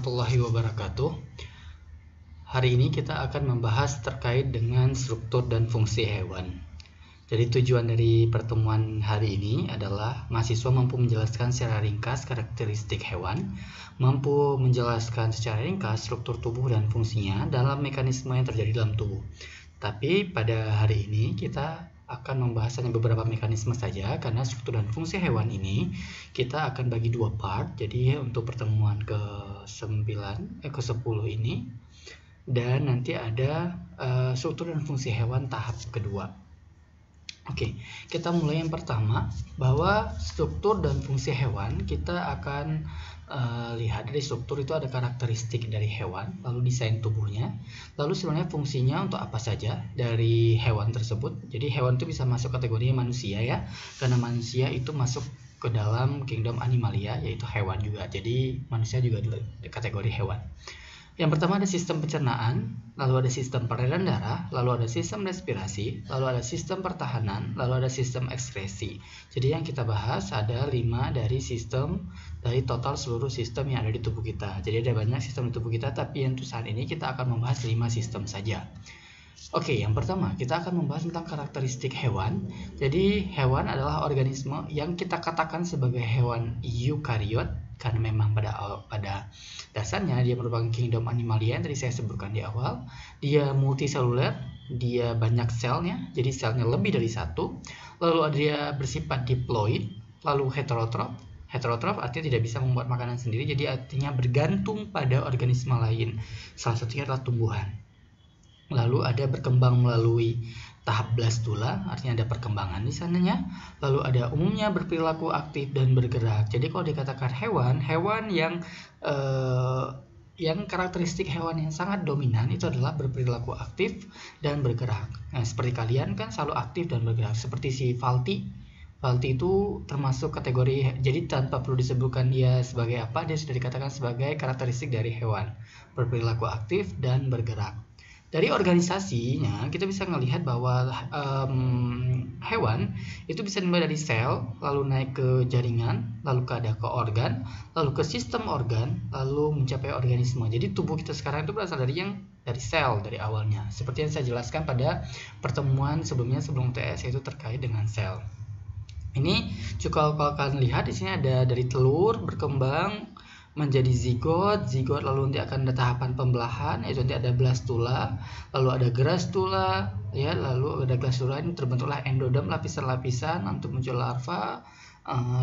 warahmatullahi wabarakatuh. Hari ini kita akan membahas terkait dengan struktur dan fungsi hewan. Jadi tujuan dari pertemuan hari ini adalah mahasiswa mampu menjelaskan secara ringkas karakteristik hewan, mampu menjelaskan secara ringkas struktur tubuh dan fungsinya dalam mekanisme yang terjadi dalam tubuh. Tapi pada hari ini kita akan membahas hanya beberapa mekanisme saja, karena struktur dan fungsi hewan ini kita akan bagi dua part. Jadi untuk pertemuan ke-10 ini, dan nanti ada struktur dan fungsi hewan tahap kedua. Oke, kita mulai yang pertama, bahwa struktur dan fungsi hewan kita akan lihat dari struktur itu ada karakteristik dari hewan, lalu desain tubuhnya, lalu sebenarnya fungsinya untuk apa saja dari hewan tersebut. Jadi hewan itu bisa masuk kategori manusia ya, karena manusia itu masuk ke dalam kingdom animalia, yaitu hewan juga. Jadi manusia juga di kategori hewan. Yang pertama ada sistem pencernaan, lalu ada sistem peredaran darah, lalu ada sistem respirasi, lalu ada sistem pertahanan, lalu ada sistem ekskresi. Jadi yang kita bahas ada 5 dari sistem dari total seluruh sistem yang ada di tubuh kita. Jadi ada banyak sistem di tubuh kita, tapi untuk saat ini kita akan membahas 5 sistem saja. Oke, yang pertama kita akan membahas tentang karakteristik hewan. Jadi hewan adalah organisme yang kita katakan sebagai hewan eukariot, karena memang pada dasarnya dia merupakan kingdom animalia yang tadi saya sebutkan di awal. Dia multiseluler, dia banyak selnya, jadi selnya lebih dari satu. Lalu dia bersifat diploid, lalu heterotrof. Heterotrof artinya tidak bisa membuat makanan sendiri, jadi artinya bergantung pada organisme lain. Salah satunya adalah tumbuhan. Lalu ada berkembang melalui tahap blastula, artinya ada perkembangan di sananya. Lalu ada umumnya berperilaku aktif dan bergerak. Jadi kalau dikatakan hewan yang karakteristik hewan yang sangat dominan itu adalah berperilaku aktif dan bergerak. Nah, seperti kalian kan selalu aktif dan bergerak. Seperti si Falti. Falti itu termasuk kategori, jadi tanpa perlu disebutkan dia sebagai apa, dia sudah dikatakan sebagai karakteristik dari hewan. Berperilaku aktif dan bergerak. Dari organisasinya kita bisa melihat bahwa hewan itu bisa dimulai dari sel, lalu naik ke jaringan, lalu ada ke organ, lalu ke sistem organ, lalu mencapai organisme. Jadi tubuh kita sekarang itu berasal dari sel dari awalnya. Seperti yang saya jelaskan pada pertemuan sebelumnya sebelum UTS, yaitu terkait dengan sel. Ini juga kalau kalian lihat di sini ada dari telur berkembang menjadi zigot lalu nanti akan ada tahapan pembelahan, yaitu nanti ada blastula, lalu ada grastula ya, lalu ada grastula ini terbentuklah endoderm, lapisan-lapisan untuk muncul larva,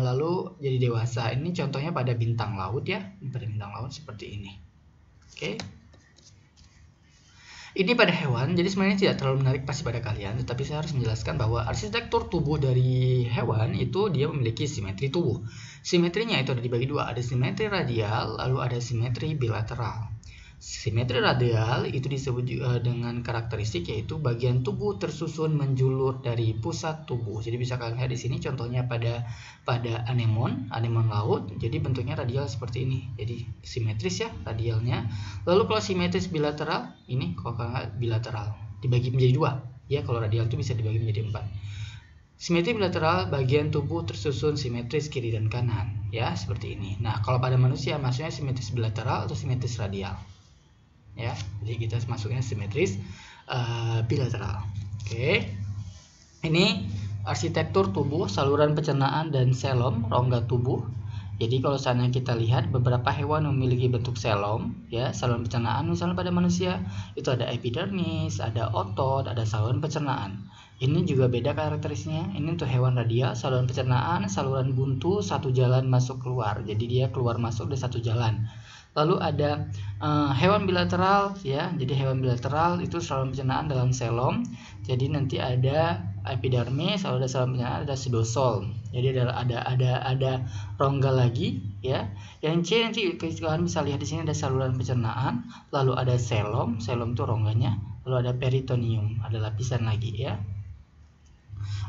lalu jadi dewasa. Ini contohnya pada bintang laut ya, pada bintang laut seperti ini. Oke. Ini pada hewan, jadi sebenarnya tidak terlalu menarik pasti pada kalian, tetapi saya harus menjelaskan bahwa arsitektur tubuh dari hewan itu dia memiliki simetri tubuh. Simetrinya itu ada dibagi dua, ada simetri radial, lalu ada simetri bilateral. Simetri radial itu disebut juga dengan karakteristik, yaitu bagian tubuh tersusun menjulur dari pusat tubuh. Jadi bisa kalian lihat di sini contohnya pada anemon laut. Jadi bentuknya radial seperti ini. Jadi simetris ya radialnya. Lalu kalau simetris bilateral, ini kalau kalian lihat bilateral dibagi menjadi dua. Ya, kalau radial itu bisa dibagi menjadi 4. Simetri bilateral, bagian tubuh tersusun simetris kiri dan kanan, ya seperti ini. Nah, kalau pada manusia maksudnya simetris bilateral atau simetris radial. Ya, jadi kita masuknya simetris bilateral. Oke. Ini arsitektur tubuh, saluran pencernaan dan selom, rongga tubuh. Jadi kalau seandainya kita lihat beberapa hewan memiliki bentuk selom, ya, saluran pencernaan. Misalnya pada manusia itu ada epidermis, ada otot, ada saluran pencernaan. Ini juga beda karakteristiknya. Ini untuk hewan radial, saluran pencernaan, saluran buntu, satu jalan masuk keluar. Jadi dia keluar masuk dari satu jalan. Lalu ada hewan bilateral ya. Jadi hewan bilateral itu saluran pencernaan dalam selom. Jadi nanti ada epidermis, lalu ada saluran pencernaan, ada pseudosol. Jadi ada rongga lagi ya. Yang C nanti kalian bisa lihat di sini ada saluran pencernaan, lalu ada selom itu rongganya, lalu ada peritoneum, ada lapisan lagi ya.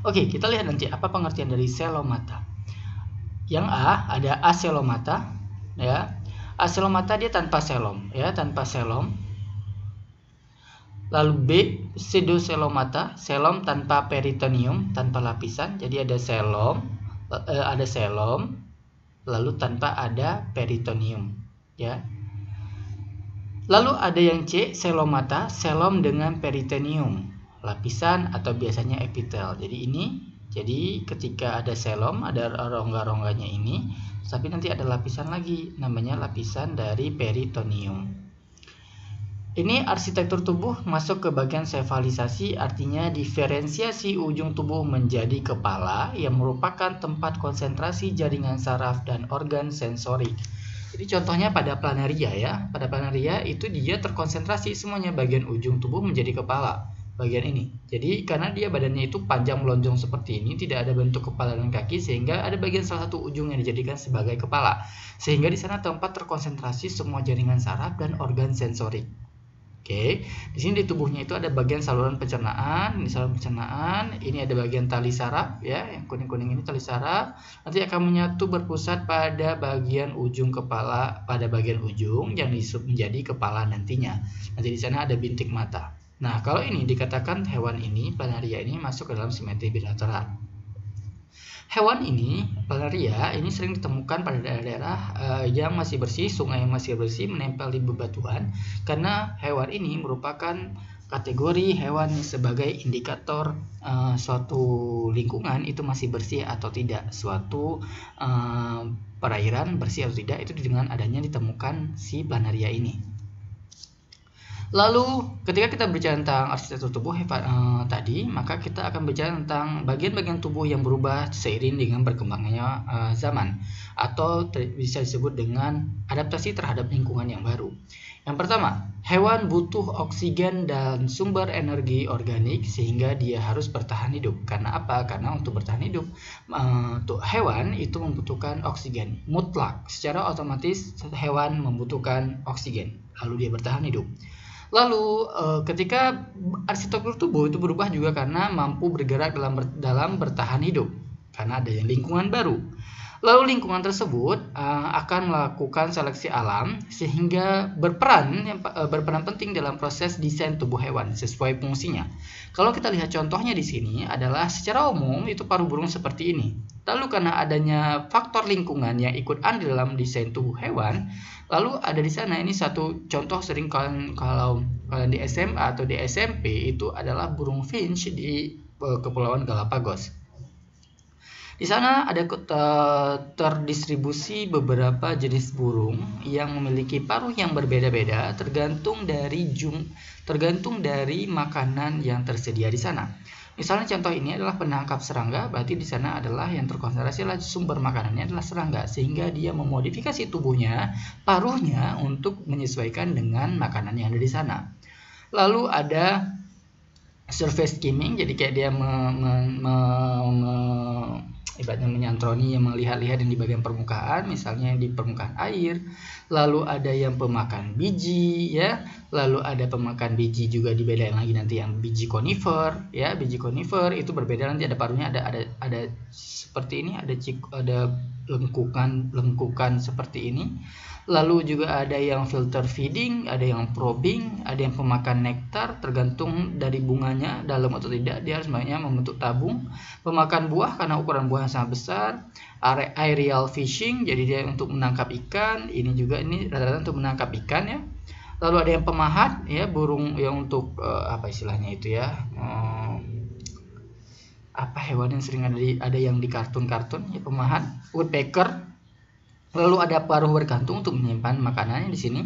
Oke, kita lihat nanti apa pengertian dari selomata. Yang A ada aselomata ya. Aselomata dia tanpa selom ya, tanpa selom. Lalu B pseudoselomata, selom tanpa peritoneum, tanpa lapisan. Jadi ada selom, lalu tanpa ada peritoneum ya. Lalu ada yang C, selomata, selom dengan peritoneum, lapisan atau biasanya epitel. Jadi ketika ada selom, ada rongga-rongganya ini, tapi nanti ada lapisan lagi, namanya lapisan dari peritoneum. Ini arsitektur tubuh masuk ke bagian sefalisasi, artinya diferensiasi ujung tubuh menjadi kepala yang merupakan tempat konsentrasi jaringan saraf dan organ sensorik. Jadi contohnya pada planaria ya, pada planaria itu dia terkonsentrasi semuanya bagian ujung tubuh menjadi kepala, bagian ini. Jadi karena dia badannya itu panjang melonjong seperti ini, tidak ada bentuk kepala dan kaki, sehingga ada bagian salah satu ujung yang dijadikan sebagai kepala. Sehingga di sana tempat terkonsentrasi semua jaringan saraf dan organ sensorik. Oke, di sini di tubuhnya itu ada bagian saluran pencernaan, ini saluran pencernaan, ini ada bagian tali saraf ya, yang kuning-kuning ini tali saraf. Nanti akan menyatu berpusat pada bagian ujung kepala, pada bagian ujung yang disebut menjadi kepala nantinya. Nanti di sana ada bintik mata. Nah, kalau ini dikatakan hewan ini, planaria ini masuk ke dalam simetri bilateral. Hewan ini, planaria, ini sering ditemukan pada daerah-daerah yang masih bersih, sungai yang masih bersih, menempel di bebatuan, karena hewan ini merupakan kategori hewan sebagai indikator suatu lingkungan itu masih bersih atau tidak, suatu perairan bersih atau tidak, itu dengan adanya ditemukan si planaria ini. Lalu ketika kita berbicara tentang arsitektur tubuh tadi, maka kita akan bicara tentang bagian-bagian tubuh yang berubah seiring dengan berkembangnya zaman, atau bisa disebut dengan adaptasi terhadap lingkungan yang baru. Yang pertama, hewan butuh oksigen dan sumber energi organik sehingga dia harus bertahan hidup. Karena apa? Karena untuk bertahan hidup, hewan itu membutuhkan oksigen mutlak. Secara otomatis hewan membutuhkan oksigen, lalu dia bertahan hidup. Lalu ketika arsitektur tubuh itu berubah juga karena mampu bergerak dalam bertahan hidup, karena ada lingkungan baru. Lalu lingkungan tersebut akan melakukan seleksi alam sehingga berperan penting dalam proses desain tubuh hewan sesuai fungsinya. Kalau kita lihat contohnya di sini adalah secara umum itu paruh burung seperti ini. Lalu karena adanya faktor lingkungan yang ikut andil dalam desain tubuh hewan, lalu ada di sana ini satu contoh sering kalau kalian di SMA atau di SMP itu adalah burung finch di Kepulauan Galapagos. Di sana ada terdistribusi beberapa jenis burung yang memiliki paruh yang berbeda-beda tergantung dari makanan yang tersedia di sana. Misalnya contoh ini adalah penangkap serangga, berarti di sana adalah yang terkonsentrasi adalah sumber makanannya adalah serangga, sehingga dia memodifikasi tubuhnya, paruhnya untuk menyesuaikan dengan makanan yang ada di sana. Lalu ada surface skimming, jadi kayak dia ibaratnya menyantroni yang melihat-lihat yang di bagian permukaan, misalnya yang di permukaan air. Lalu ada yang pemakan biji ya, lalu ada pemakan biji juga dibedain lagi nanti yang biji konifer ya, biji konifer itu berbeda, nanti ada paruhnya ada seperti ini, ada lengkukan seperti ini. Lalu juga ada yang filter feeding, ada yang probing, ada yang pemakan nektar, tergantung dari bunganya dalam atau tidak, dia harus banyak membentuk tabung. Pemakan buah karena ukuran buah yang sangat besar. Aerial fishing, jadi dia untuk menangkap ikan, ini rata-rata untuk menangkap ikan ya. Lalu ada yang pemahat ya, burung yang untuk apa istilahnya itu ya, apa hewan yang sering ada yang di kartun-kartun ya, pemahat. Woodpecker. Lalu ada paruh bergantung untuk menyimpan makanannya di sini.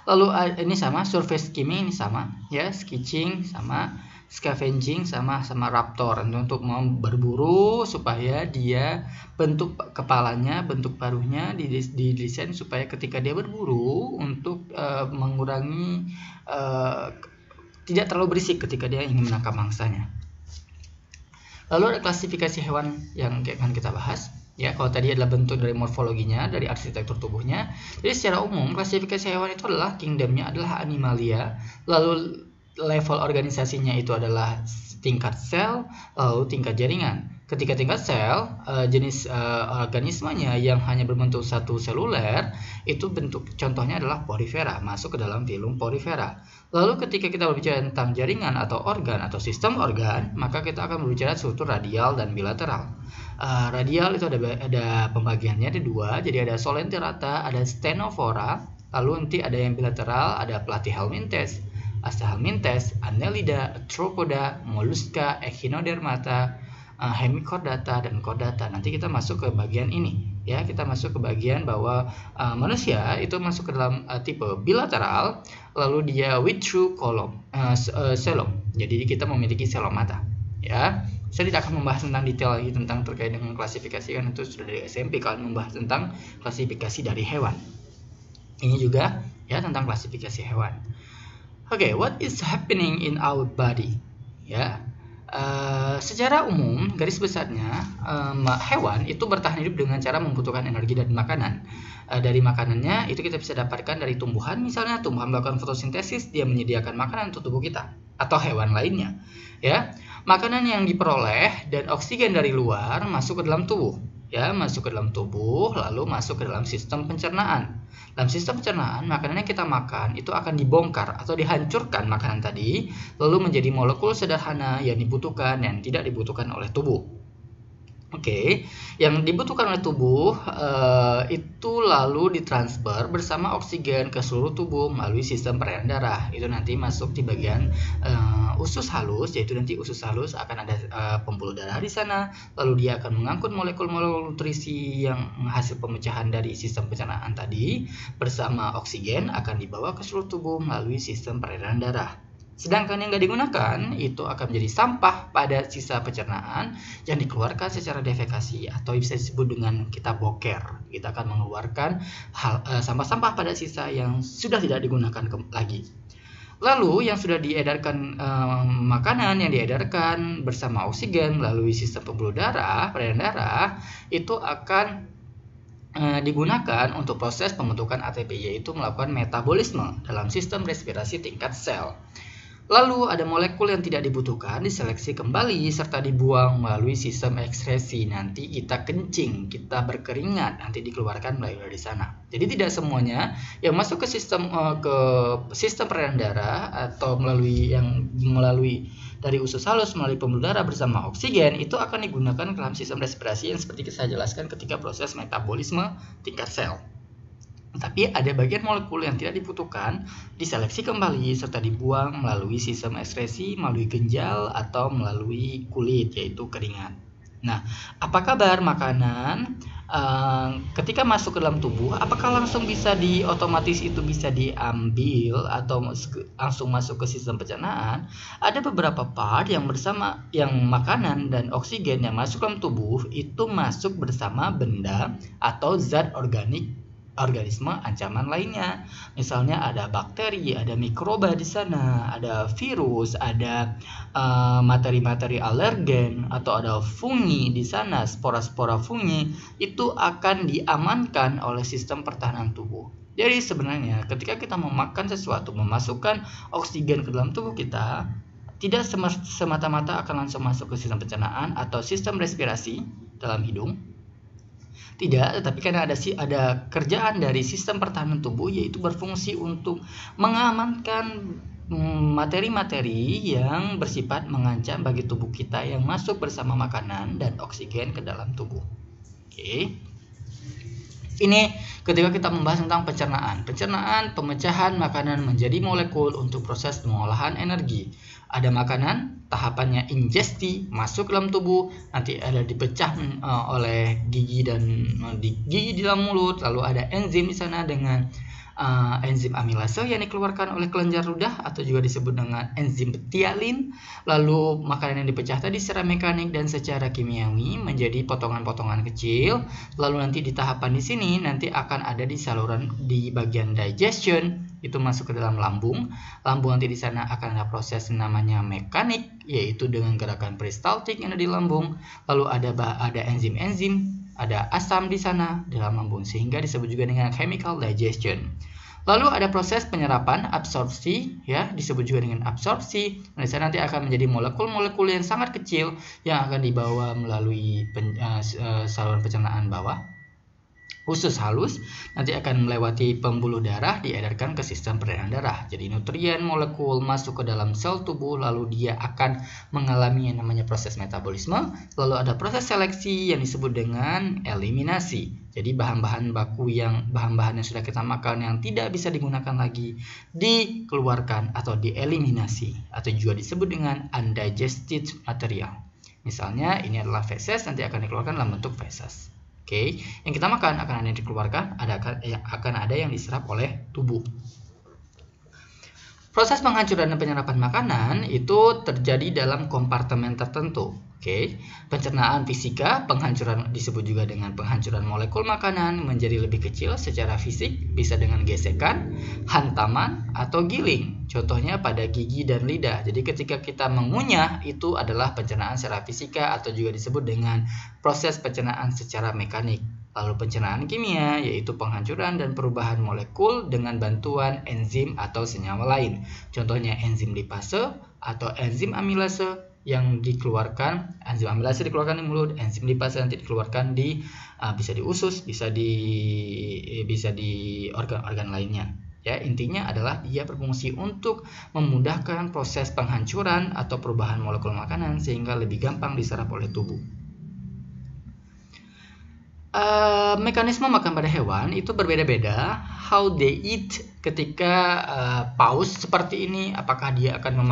Lalu ini sama surface skimming, ini sama ya, sketching sama, scavenging sama raptor untuk mau berburu supaya dia bentuk kepalanya, bentuk paruhnya didesain supaya ketika dia berburu untuk mengurangi tidak terlalu berisik ketika dia ingin menangkap mangsanya. Lalu ada klasifikasi hewan yang akan kita bahas. Ya, kalau tadi adalah bentuk dari morfologinya, dari arsitektur tubuhnya. Jadi secara umum klasifikasi hewan itu adalah kingdomnya adalah animalia, lalu level organisasinya itu adalah tingkat sel, lalu tingkat jaringan. Ketika tingkat sel, jenis organismenya yang hanya berbentuk satu seluler, itu bentuk contohnya adalah porifera, masuk ke dalam filum porifera. Lalu ketika kita berbicara tentang jaringan atau organ atau sistem organ, maka kita akan berbicara struktur radial dan bilateral. Radial itu ada pembagiannya, ada dua, jadi ada solentirata, ada stenovora. Lalu nanti ada yang bilateral, ada Platyhelminthes, Astahelminthes, Annelida, Arthropoda, Mollusca, Echinodermata, Hemichordata, dan Chordata. Nanti kita masuk ke bagian ini, ya. Kita masuk ke bagian bahwa manusia itu masuk ke dalam tipe bilateral, lalu dia with through column, coelom. Jadi kita memiliki coelomata, ya. Saya tidak akan membahas tentang detail lagi tentang terkait dengan klasifikasi, kan itu sudah dari SMP kalian membahas tentang klasifikasi dari hewan. Ini juga ya tentang klasifikasi hewan. Oke, what is happening in our body? Ya, secara umum garis besarnya hewan itu bertahan hidup dengan cara membutuhkan energi dan makanan. Dari makanannya itu kita bisa dapatkan dari tumbuhan, misalnya tumbuhan melakukan fotosintesis, dia menyediakan makanan untuk tubuh kita atau hewan lainnya. Ya, makanan yang diperoleh dan oksigen dari luar masuk ke dalam tubuh. Ya, masuk ke dalam tubuh, lalu masuk ke dalam sistem pencernaan. Dalam sistem pencernaan, makanan yang kita makan itu akan dibongkar atau dihancurkan makanan tadi, lalu menjadi molekul sederhana yang dibutuhkan dan tidak dibutuhkan oleh tubuh. Oke, yang dibutuhkan oleh tubuh itu lalu ditransfer bersama oksigen ke seluruh tubuh melalui sistem peredaran darah. Itu nanti masuk di bagian usus halus, yaitu nanti usus halus akan ada pembuluh darah di sana, lalu dia akan mengangkut molekul-molekul nutrisi yang hasil pemecahan dari sistem pencernaan tadi bersama oksigen akan dibawa ke seluruh tubuh melalui sistem peredaran darah. Sedangkan yang tidak digunakan itu akan menjadi sampah pada sisa pencernaan yang dikeluarkan secara defekasi atau bisa disebut dengan kita boker. Kita akan mengeluarkan sampah-sampah pada sisa yang sudah tidak digunakan lagi. Lalu yang sudah diedarkan makanan yang diedarkan bersama oksigen melalui sistem pembuluh darah, peredaran darah itu akan digunakan untuk proses pembentukan ATP, yaitu melakukan metabolisme dalam sistem respirasi tingkat sel. Lalu ada molekul yang tidak dibutuhkan diseleksi kembali serta dibuang melalui sistem ekskresi. Nanti kita kencing, kita berkeringat, nanti dikeluarkan melalui dari sana. Jadi tidak semuanya yang masuk ke sistem peredaran darah atau melalui dari usus halus melalui pembuluh darah bersama oksigen itu akan digunakan dalam sistem respirasi yang seperti saya jelaskan ketika proses metabolisme tingkat sel. Tapi ada bagian molekul yang tidak dibutuhkan diseleksi kembali serta dibuang melalui sistem ekskresi, melalui ginjal atau melalui kulit, yaitu keringat. Nah, apa kabar makanan ketika masuk ke dalam tubuh? Apakah langsung bisa otomatis itu bisa diambil atau langsung masuk ke sistem pencernaan? Ada beberapa part yang makanan dan oksigen yang masuk ke dalam tubuh itu masuk bersama benda atau zat organisme ancaman lainnya. Misalnya ada bakteri, ada mikroba di sana, ada virus, ada materi-materi alergen atau ada fungi di sana, spora-spora fungi itu akan diamankan oleh sistem pertahanan tubuh. Jadi sebenarnya ketika kita memakan sesuatu, memasukkan oksigen ke dalam tubuh kita, tidak semata-mata akan langsung masuk ke sistem pencernaan atau sistem respirasi dalam hidung. Tidak, tetapi karena ada kerjaan dari sistem pertahanan tubuh, yaitu berfungsi untuk mengamankan materi-materi yang bersifat mengancam bagi tubuh kita yang masuk bersama makanan dan oksigen ke dalam tubuh. Oke. Ini ketika kita membahas tentang pencernaan, pemecahan makanan menjadi molekul untuk proses pengolahan energi. Ada makanan, tahapannya ingesti, masuk ke dalam tubuh, nanti ada dipecah oleh gigi di dalam mulut, lalu ada enzim di sana dengan enzim amilase yang dikeluarkan oleh kelenjar ludah atau juga disebut dengan enzim betialin. Lalu makanan yang dipecah tadi secara mekanik dan secara kimiawi menjadi potongan-potongan kecil. Lalu nanti di tahapan di sini nanti akan ada di saluran di bagian digestion, itu masuk ke dalam lambung. Lambung nanti di sana akan ada proses namanya mekanik, yaitu dengan gerakan peristaltik yang ada di lambung. Lalu ada enzim-enzim, ada asam di sana dalam lambung, sehingga disebut juga dengan chemical digestion. Lalu ada proses penyerapan, absorpsi, ya, disebut juga dengan absorpsi. Di sana nanti akan menjadi molekul-molekul yang sangat kecil yang akan dibawa melalui saluran pencernaan bawah. Usus halus nanti akan melewati pembuluh darah, diedarkan ke sistem peredaran darah. Jadi nutrien molekul masuk ke dalam sel tubuh, lalu dia akan mengalami yang namanya proses metabolisme. Lalu ada proses seleksi yang disebut dengan eliminasi. Jadi bahan-bahan yang sudah kita makan yang tidak bisa digunakan lagi dikeluarkan atau dieliminasi, atau juga disebut dengan undigested material. Misalnya ini adalah feses, nanti akan dikeluarkan dalam bentuk feses. Oke, yang kita makan akan ada yang dikeluarkan, akan ada yang diserap oleh tubuh. Proses penghancuran dan penyerapan makanan itu terjadi dalam kompartemen tertentu. Oke, pencernaan fisika, penghancuran disebut juga dengan penghancuran molekul makanan menjadi lebih kecil secara fisik, bisa dengan gesekan, hantaman, atau giling. Contohnya pada gigi dan lidah. Jadi ketika kita mengunyah itu adalah pencernaan secara fisika atau juga disebut dengan proses pencernaan secara mekanik. Lalu pencernaan kimia yaitu penghancuran dan perubahan molekul dengan bantuan enzim atau senyawa lain. Contohnya enzim lipase atau enzim amilase yang dikeluarkan, enzim amilase dikeluarkan di mulut, enzim lipase nanti dikeluarkan di bisa di usus, bisa di organ-organ lainnya. Ya, intinya adalah dia berfungsi untuk memudahkan proses penghancuran atau perubahan molekul makanan sehingga lebih gampang diserap oleh tubuh. Mekanisme makan pada hewan itu berbeda-beda. How they eat ketika paus seperti ini, apakah dia akan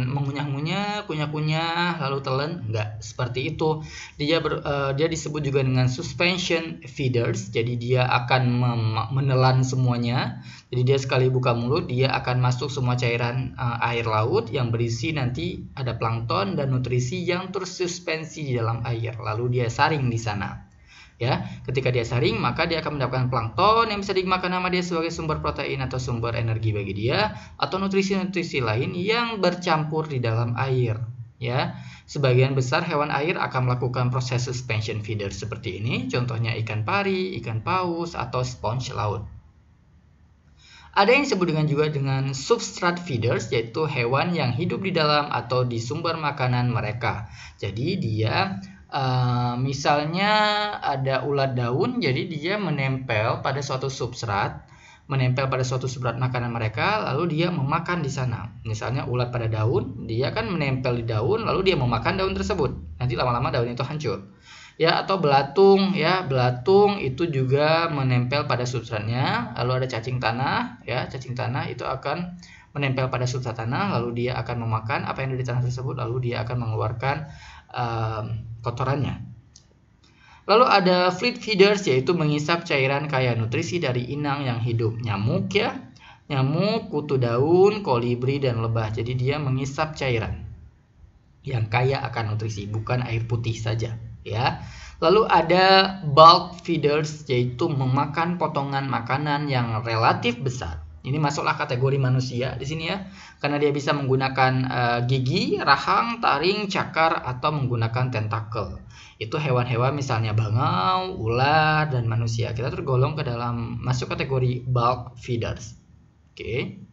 mengunyah-ngunyah, kunyah-kunyah, lalu telan? Enggak, seperti itu. Dia disebut juga dengan suspension feeders. Jadi dia akan menelan semuanya. Jadi dia sekali buka mulut, dia akan masuk semua cairan air laut yang berisi nanti ada plankton dan nutrisi yang tersuspensi di dalam air. Lalu dia saring di sana. Ya, ketika dia saring, maka dia akan mendapatkan plankton yang bisa dimakan sama dia sebagai sumber protein atau sumber energi bagi dia, atau nutrisi-nutrisi lain yang bercampur di dalam air. Ya, sebagian besar hewan air akan melakukan proses suspension feeder seperti ini, contohnya ikan pari, ikan paus, atau sponge laut. Ada yang disebut juga dengan substrate feeders, yaitu hewan yang hidup di dalam atau di sumber makanan mereka. Jadi dia misalnya ada ulat daun, jadi dia menempel pada suatu substrat makanan mereka, lalu dia memakan di sana. Misalnya ulat pada daun, dia kan menempel di daun, lalu dia memakan daun tersebut. Nanti lama-lama daun itu hancur. Ya, atau belatung, ya, belatung itu juga menempel pada substratnya. Lalu ada cacing tanah, ya, cacing tanah itu akan menempel pada substrat tanah, lalu dia akan memakan apa yang ada di tanah tersebut, lalu dia akan mengeluarkan kotorannya. Lalu ada fluid feeders, yaitu mengisap cairan kaya nutrisi dari inang yang hidup. Nyamuk, ya, nyamuk, kutu daun, kolibri, dan lebah. Jadi dia mengisap cairan yang kaya akan nutrisi, bukan air putih saja, ya. Lalu ada bulk feeders, yaitu memakan potongan makanan yang relatif besar. Ini masuklah kategori manusia di sini, ya, karena dia bisa menggunakan gigi, rahang, taring, cakar, atau menggunakan tentakel. Itu hewan-hewan misalnya bangau, ular, dan manusia. Kita tergolong ke dalam masuk kategori bulk feeders. Oke.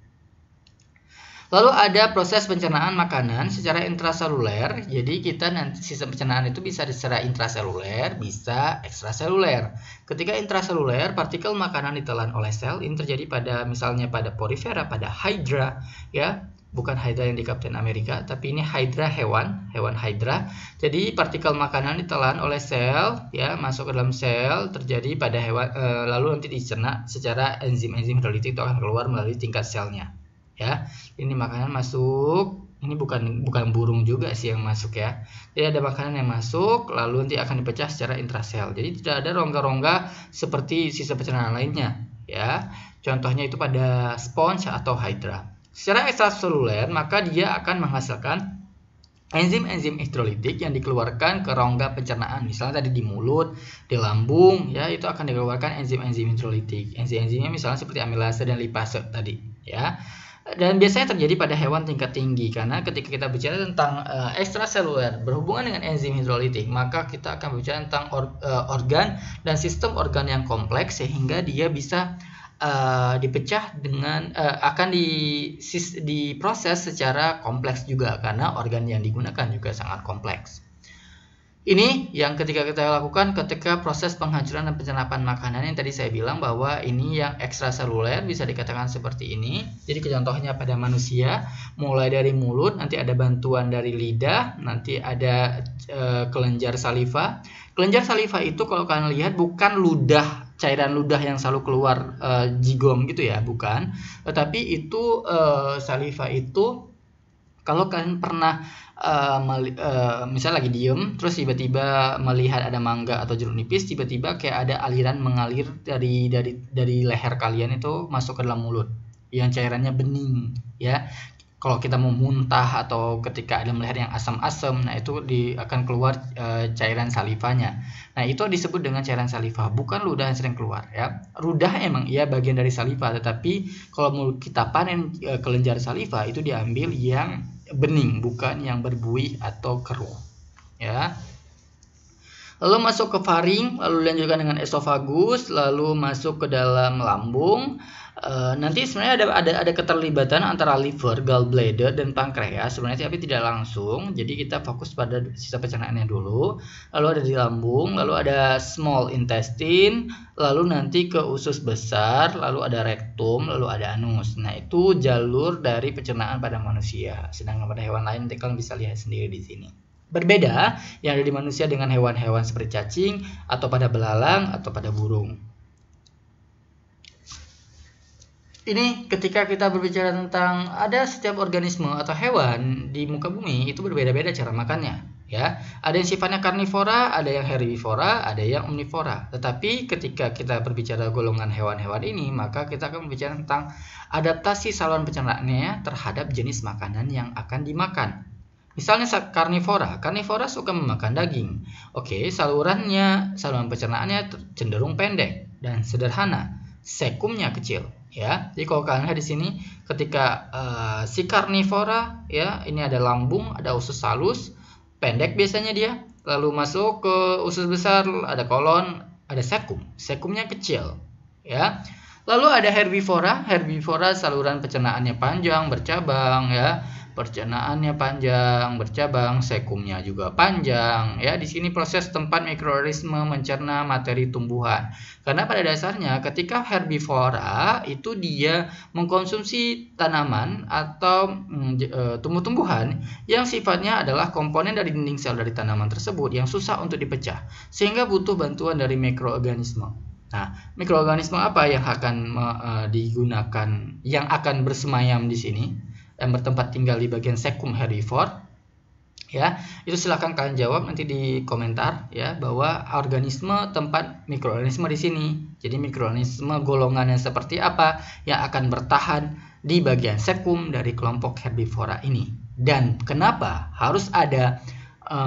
Lalu ada proses pencernaan makanan secara intraseluler. Jadi kita nanti sistem pencernaan itu bisa secara intraseluler, bisa ekstraseluler. Ketika intraseluler, partikel makanan ditelan oleh sel. Ini terjadi misalnya pada porifera, pada hydra, ya. Bukan hydra yang di Captain America, tapi ini hydra hewan hydra. Jadi partikel makanan ditelan oleh sel, ya, masuk ke dalam sel, terjadi pada hewan, lalu nanti dicerna secara enzim-enzim hidrolitik itu akan keluar melalui tingkat selnya. Ya, ini makanan masuk. Ini bukan burung juga sih yang masuk, ya. Jadi ada makanan yang masuk, lalu nanti akan dipecah secara intrasel. Jadi tidak ada rongga-rongga seperti sistem pencernaan lainnya, ya. Contohnya itu pada sponge atau hydra. Secara ekstraseluler, maka dia akan menghasilkan enzim-enzim hidrolitik yang dikeluarkan ke rongga pencernaan. Misalnya tadi di mulut, di lambung, ya, itu akan dikeluarkan enzim-enzim hidrolitik. Enzim-enzimnya misalnya seperti amilase dan lipase tadi, ya. Dan biasanya terjadi pada hewan tingkat tinggi, karena ketika kita bicara tentang ekstraseluler berhubungan dengan enzim hidrolitik, maka kita akan berbicara tentang organ dan sistem organ yang kompleks, sehingga dia bisa dipecah dengan akan diproses secara kompleks juga, karena organ yang digunakan juga sangat kompleks. Ini yang ketika kita lakukan ketika proses penghancuran dan penyerapan makanan yang tadi saya bilang bahwa ini yang ekstraseluler bisa dikatakan seperti ini. Jadi contohnya pada manusia mulai dari mulut, nanti ada bantuan dari lidah, nanti ada kelenjar saliva. Kelenjar saliva itu kalau kalian lihat bukan ludah, cairan ludah yang selalu keluar jigom gitu ya, bukan. Tetapi itu saliva itu kalau kalian pernah misalnya lagi diem terus tiba-tiba melihat ada mangga atau jeruk nipis, tiba-tiba kayak ada aliran mengalir dari leher kalian itu masuk ke dalam mulut yang cairannya bening ya. Kalau kita mau muntah atau ketika ada melihat yang asam-asam, nah itu akan keluar cairan salivanya. Nah itu disebut dengan cairan saliva, bukan ludah yang sering keluar ya. Ludah emang iya bagian dari saliva, tetapi kalau mau kita panen kelenjar saliva itu diambil yang bening, bukan yang berbuih atau keruh ya. Lalu masuk ke faring, lalu dilanjutkan dengan esofagus, lalu masuk ke dalam lambung. Nanti sebenarnya ada keterlibatan antara liver, gallbladder, dan pankreas sebenarnya, tapi tidak langsung. Jadi kita fokus pada sisa pencernaannya dulu. Lalu ada di lambung, lalu ada small intestine, lalu nanti ke usus besar, lalu ada rektum, lalu ada anus. Nah itu jalur dari pencernaan pada manusia. Sedangkan pada hewan lain nanti kalian bisa lihat sendiri di sini. Berbeda yang ada di manusia dengan hewan-hewan seperti cacing atau pada belalang atau pada burung. Ini ketika kita berbicara tentang ada setiap organisme atau hewan di muka bumi itu berbeda-beda cara makannya ya. Ada yang sifatnya karnivora, ada yang herbivora, ada yang omnivora. Tetapi ketika kita berbicara golongan hewan-hewan ini, maka kita akan berbicara tentang adaptasi saluran pencernaannya terhadap jenis makanan yang akan dimakan. Misalnya karnivora suka memakan daging. Oke, saluran pencernaannya cenderung pendek dan sederhana. Sekumnya kecil ya. Jadi kalau kalian lihat di sini ketika si karnivora ya, ini ada lambung, ada usus halus, pendek biasanya dia. Lalu masuk ke usus besar, ada kolon, ada sekumnya kecil ya. Lalu ada herbivora saluran pencernaannya panjang, bercabang ya. Pencernaannya panjang, bercabang, sekumnya juga panjang ya. Di sini proses tempat mikroorganisme mencerna materi tumbuhan. Karena pada dasarnya ketika herbivora itu dia mengkonsumsi tanaman atau tumbuh-tumbuhan yang sifatnya adalah komponen dari dinding sel dari tanaman tersebut yang susah untuk dipecah, sehingga butuh bantuan dari mikroorganisme. Nah, mikroorganisme apa yang akan digunakan, yang akan bersemayam di sini? Yang bertempat tinggal di bagian sekum herbivore ya, itu silahkan kalian jawab nanti di komentar ya, bahwa tempat mikroorganisme di sini. Jadi mikroorganisme golongannya seperti apa yang akan bertahan di bagian sekum dari kelompok herbivora ini, dan kenapa harus ada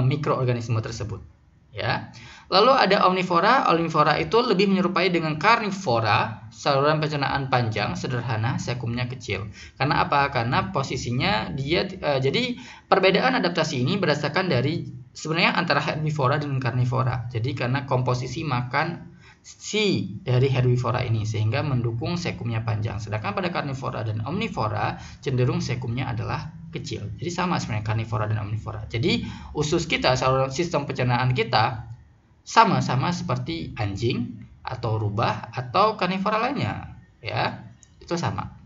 mikroorganisme tersebut ya. Lalu ada omnivora itu lebih menyerupai dengan karnivora, saluran pencernaan panjang, sederhana, sekumnya kecil. Karena apa? Karena posisinya dia jadi perbedaan adaptasi ini berdasarkan dari sebenarnya antara herbivora dan karnivora. Jadi karena komposisi makan dari herbivora ini sehingga mendukung sekumnya panjang. Sedangkan pada karnivora dan omnivora cenderung sekumnya adalah kecil. Jadi sama sebenarnya karnivora dan omnivora. Jadi usus kita, saluran sistem pencernaan kita sama-sama seperti anjing atau rubah atau karnivora lainnya ya, itu sama.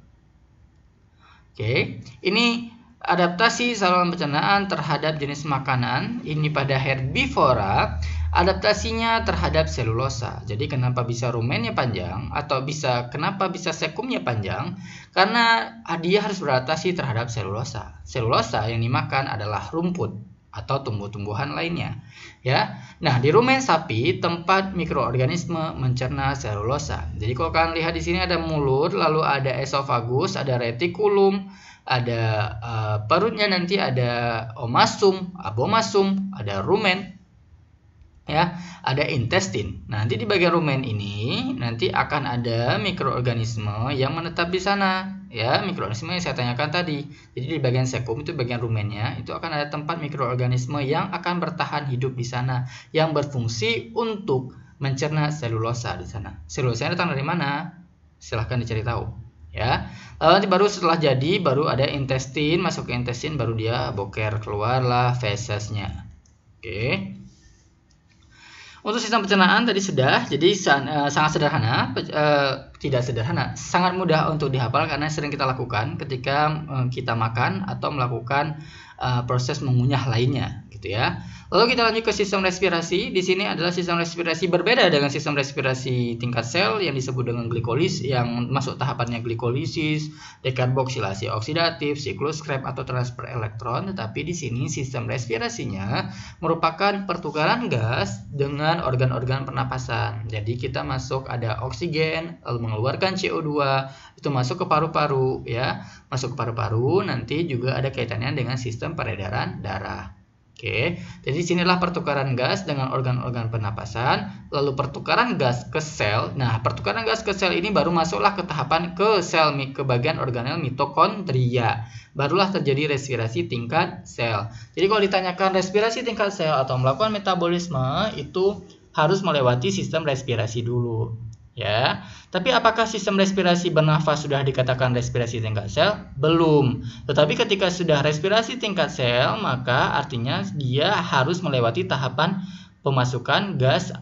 Oke, ini adaptasi saluran pencernaan terhadap jenis makanan. Ini pada herbivora adaptasinya terhadap selulosa. Jadi kenapa bisa rumennya panjang atau kenapa bisa sekumnya panjang? Karena dia harus beradaptasi terhadap selulosa. Selulosa yang dimakan adalah rumput atau tumbuh-tumbuhan lainnya ya. Nah, di rumen sapi tempat mikroorganisme mencerna selulosa. Jadi kalau kalian lihat di sini ada mulut, lalu ada esofagus, ada retikulum, ada perutnya, nanti ada omasum, abomasum, ada rumen ya, ada intestin. Nanti di bagian rumen ini nanti akan ada mikroorganisme yang menetap di sana ya, mikroorganisme yang saya tanyakan tadi. Jadi di bagian sekum itu bagian rumennya, itu akan ada tempat mikroorganisme yang akan bertahan hidup di sana, yang berfungsi untuk mencerna selulosa di sana. Selulosa datang dari mana? Silahkan dicari tahu ya. Lalu nanti baru setelah jadi baru ada intestin, masuk ke intestin baru dia boker, keluarlah fesesnya. Oke. Untuk sistem pencernaan tadi sudah, jadi sangat sederhana, tidak sederhana, sangat mudah untuk dihafal karena sering kita lakukan ketika kita makan atau melakukan proses mengunyah lainnya, gitu ya. Lalu kita lanjut ke sistem respirasi. Di sini adalah sistem respirasi berbeda dengan sistem respirasi tingkat sel yang disebut dengan glikolis, yang masuk tahapannya glikolisis, dekarboksilasi oksidatif, siklus Krebs atau transfer elektron. Tetapi di sini sistem respirasinya merupakan pertukaran gas dengan organ-organ pernapasan. Jadi kita masuk ada oksigen, lalu mengeluarkan CO2, itu masuk ke paru-paru ya. Masuk ke paru-paru, nanti juga ada kaitannya dengan sistem peredaran darah. Oke, jadi sinilah pertukaran gas dengan organ-organ pernapasan, lalu pertukaran gas ke sel. Nah, pertukaran gas ke sel ini baru masuklah ke tahapan ke sel, ke bagian organel mitokondria. Barulah terjadi respirasi tingkat sel. Jadi kalau ditanyakan respirasi tingkat sel atau melakukan metabolisme, itu harus melewati sistem respirasi dulu. Ya, tapi apakah sistem respirasi bernafas sudah dikatakan respirasi tingkat sel? Belum. Tetapi ketika sudah respirasi tingkat sel, maka artinya dia harus melewati tahapan pemasukan gas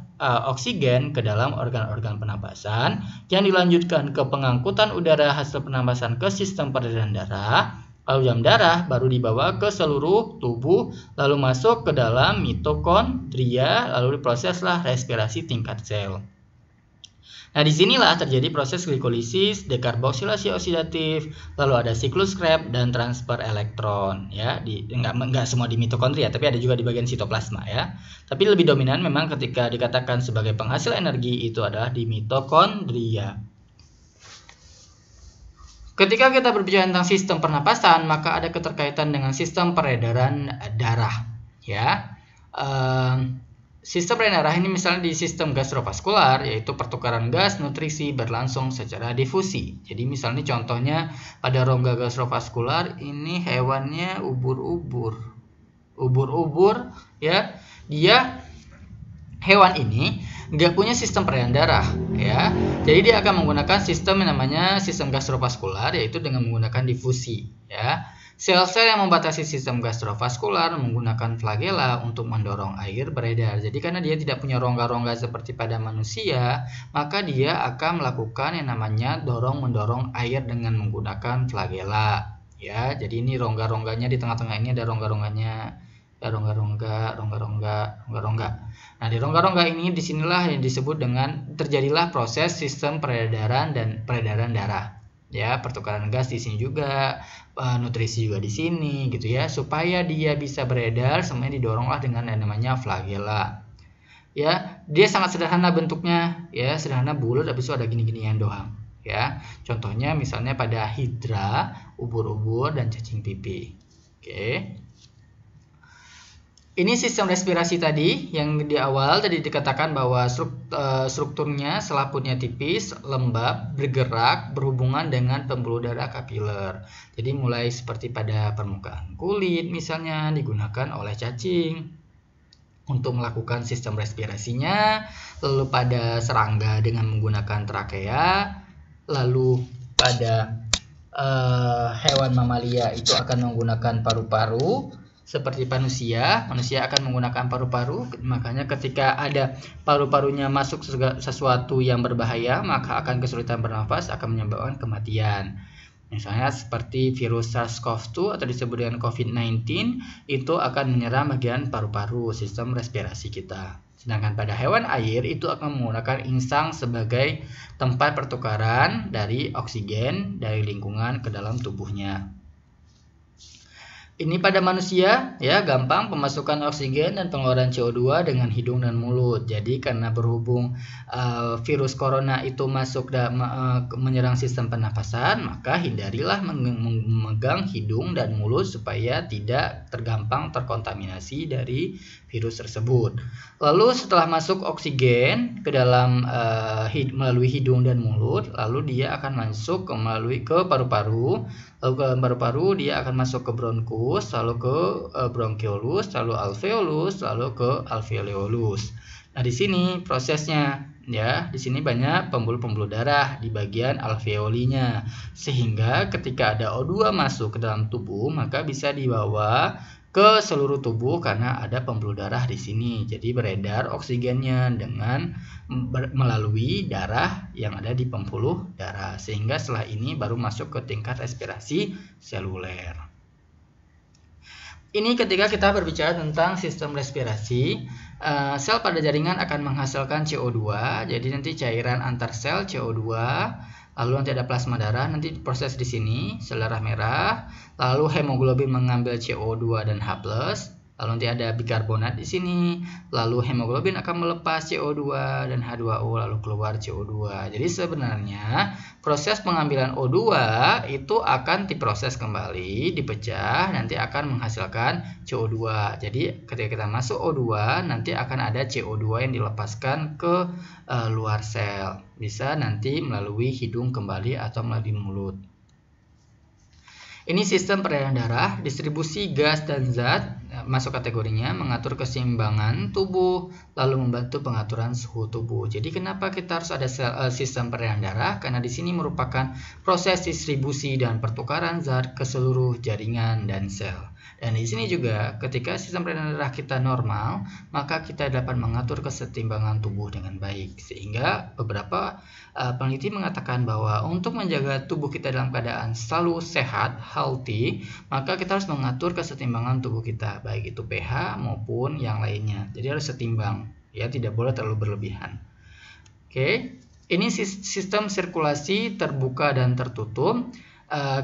oksigen ke dalam organ-organ pernapasan yang dilanjutkan ke pengangkutan udara hasil pernapasan ke sistem peredaran darah. Lalu dalam darah baru dibawa ke seluruh tubuh, lalu masuk ke dalam mitokondria, lalu diproseslah respirasi tingkat sel. Nah, disinilah terjadi proses glikolisis, dekarboksilasi oksidatif, lalu ada siklus Krebs dan transfer elektron. Ya, enggak semua di mitokondria, tapi ada juga di bagian sitoplasma ya. Tapi lebih dominan memang ketika dikatakan sebagai penghasil energi itu adalah di mitokondria. Ketika kita berbicara tentang sistem pernapasan, maka ada keterkaitan dengan sistem peredaran darah. Ya. Sistem peredaran darah ini misalnya di sistem gastrovaskular, yaitu pertukaran gas nutrisi berlangsung secara difusi. Jadi misalnya contohnya pada rongga gastrovaskular ini hewannya ubur-ubur ya. Hewan ini nggak punya sistem peredaran darah ya. Jadi dia akan menggunakan sistem yang namanya sistem gastrovaskular, yaitu dengan menggunakan difusi ya. Sel-sel yang membatasi sistem gastrovaskular menggunakan flagela untuk mendorong air beredar. Jadi karena dia tidak punya rongga-rongga seperti pada manusia, maka dia akan melakukan yang namanya dorong-mendorong air dengan menggunakan flagela. Ya, jadi ini rongga-rongganya di tengah-tengah ini ada rongga-rongganya, rongga-rongga. Nah, di rongga-rongga ini disinilah yang disebut dengan terjadilah proses sistem peredaran dan peredaran darah. Ya, pertukaran gas di sini juga, nutrisi juga di sini gitu ya. Supaya dia bisa beredar, semuanya didoronglah dengan yang namanya flagela. Ya, dia sangat sederhana bentuknya, ya, sederhana bulat, habis itu ada gini-ginian doang, ya. Contohnya misalnya pada hidra, ubur-ubur dan cacing pipih. Oke. Ini sistem respirasi tadi yang di awal tadi dikatakan bahwa strukturnya selaputnya tipis, lembab, bergerak, berhubungan dengan pembuluh darah kapiler. Jadi mulai seperti pada permukaan kulit misalnya digunakan oleh cacing untuk melakukan sistem respirasinya, lalu pada serangga dengan menggunakan trakea, lalu pada hewan mamalia itu akan menggunakan paru-paru. Seperti manusia akan menggunakan paru-paru, makanya ketika ada paru-parunya masuk sesuatu yang berbahaya, maka akan kesulitan bernafas, akan menyebabkan kematian. Misalnya seperti virus SARS-CoV-2 atau disebut dengan COVID-19, itu akan menyerang bagian paru-paru, sistem respirasi kita. Sedangkan pada hewan air itu akan menggunakan insang sebagai tempat pertukaran dari oksigen dari lingkungan ke dalam tubuhnya. Ini pada manusia ya gampang pemasukan oksigen dan pengeluaran CO2 dengan hidung dan mulut. Jadi karena berhubung virus corona itu masuk dan menyerang sistem pernapasan, maka hindarilah memegang hidung dan mulut supaya tidak tergampang terkontaminasi dari virus tersebut. Lalu setelah masuk oksigen ke dalam melalui hidung dan mulut, lalu dia akan masuk melalui ke paru-paru. Lalu ke paru-paru dia akan masuk ke bronkus, lalu ke bronkiolus, lalu alveolus, lalu ke alveolus. Nah, di sini prosesnya ya, di sini banyak pembuluh-pembuluh darah di bagian alveolinya. Sehingga ketika ada O2 masuk ke dalam tubuh, maka bisa dibawa ke seluruh tubuh karena ada pembuluh darah di sini. Jadi beredar oksigennya dengan melalui darah yang ada di pembuluh darah, sehingga setelah ini baru masuk ke tingkat respirasi seluler. Ini ketika kita berbicara tentang sistem respirasi, sel pada jaringan akan menghasilkan CO2, jadi nanti cairan antar sel CO2, lalu nanti ada plasma darah, nanti diproses di sini, sel darah merah, lalu hemoglobin mengambil CO2 dan H+, lalu nanti ada bikarbonat di sini, lalu hemoglobin akan melepas CO2 dan H2O, lalu keluar CO2. Jadi sebenarnya proses pengambilan O2 itu akan diproses kembali, dipecah, nanti akan menghasilkan CO2. Jadi ketika kita masuk O2, nanti akan ada CO2 yang dilepaskan ke luar sel. Bisa nanti melalui hidung kembali atau melalui mulut. Ini sistem peredaran darah, distribusi gas dan zat masuk kategorinya, mengatur keseimbangan tubuh, lalu membantu pengaturan suhu tubuh. Jadi kenapa kita harus ada sistem peredaran darah? Karena di sini merupakan proses distribusi dan pertukaran zat ke seluruh jaringan dan sel. Dan di sini juga ketika sistem peredaran darah kita normal, maka kita dapat mengatur keseimbangan tubuh dengan baik. Sehingga beberapa peneliti mengatakan bahwa untuk menjaga tubuh kita dalam keadaan selalu sehat, healthy, maka kita harus mengatur keseimbangan tubuh kita, baik itu pH maupun yang lainnya. Jadi harus setimbang, ya, tidak boleh terlalu berlebihan. Oke, ini sistem sirkulasi terbuka dan tertutup.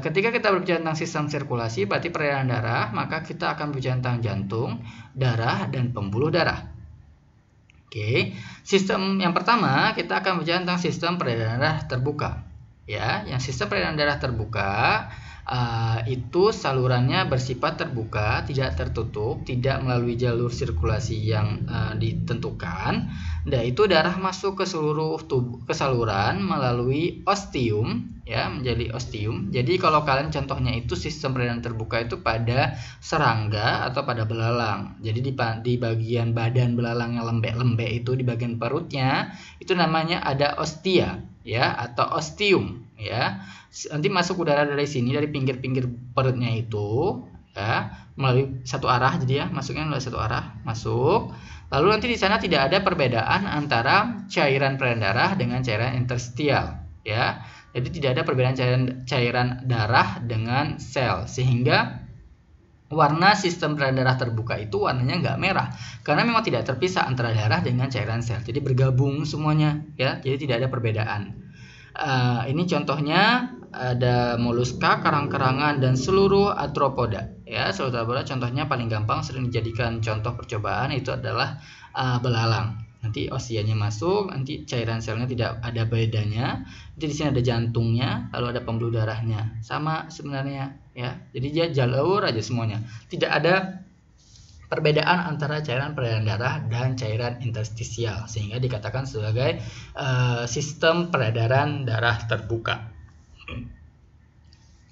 Ketika kita berbicara tentang sistem sirkulasi, berarti peredaran darah, maka kita akan berbicara tentang jantung, darah, dan pembuluh darah. Oke, sistem yang pertama kita akan berbicara tentang sistem peredaran darah terbuka. Ya, yang sistem peredaran darah terbuka itu salurannya bersifat terbuka, tidak tertutup, tidak melalui jalur sirkulasi yang ditentukan. Dan itu darah masuk ke seluruh tubuh, ke saluran melalui ostium, ya, menjadi ostium. Jadi kalau kalian contohnya itu sistem peredaran terbuka itu pada serangga atau pada belalang. Jadi di bagian badan belalang yang lembek-lembek itu, di bagian perutnya itu namanya ada ostia, ya, atau ostium, ya. Nanti masuk udara dari sini, dari pinggir-pinggir perutnya itu, ya, melalui satu arah. Jadi ya, masuknya melalui satu arah, masuk. Lalu nanti di sana tidak ada perbedaan antara cairan peredaran darah dengan cairan interstitial, ya. Jadi tidak ada perbedaan cairan darah dengan sel, sehingga warna sistem peredaran darah terbuka itu warnanya nggak merah, karena memang tidak terpisah antara darah dengan cairan sel. Jadi bergabung semuanya, ya. Jadi tidak ada perbedaan. Ini contohnya ada moluska, karang-karangan, dan seluruh arthropoda. Ya, seluruh arthropoda contohnya paling gampang sering dijadikan contoh percobaan itu adalah belalang. Nanti osianya masuk, nanti cairan selnya tidak ada bedanya. Jadi di sini ada jantungnya, lalu ada pembuluh darahnya. Sama sebenarnya, ya. Jadi dia jalur aja semuanya. Tidak ada perbedaan antara cairan peredaran darah dan cairan interstisial, sehingga dikatakan sebagai sistem peredaran darah terbuka.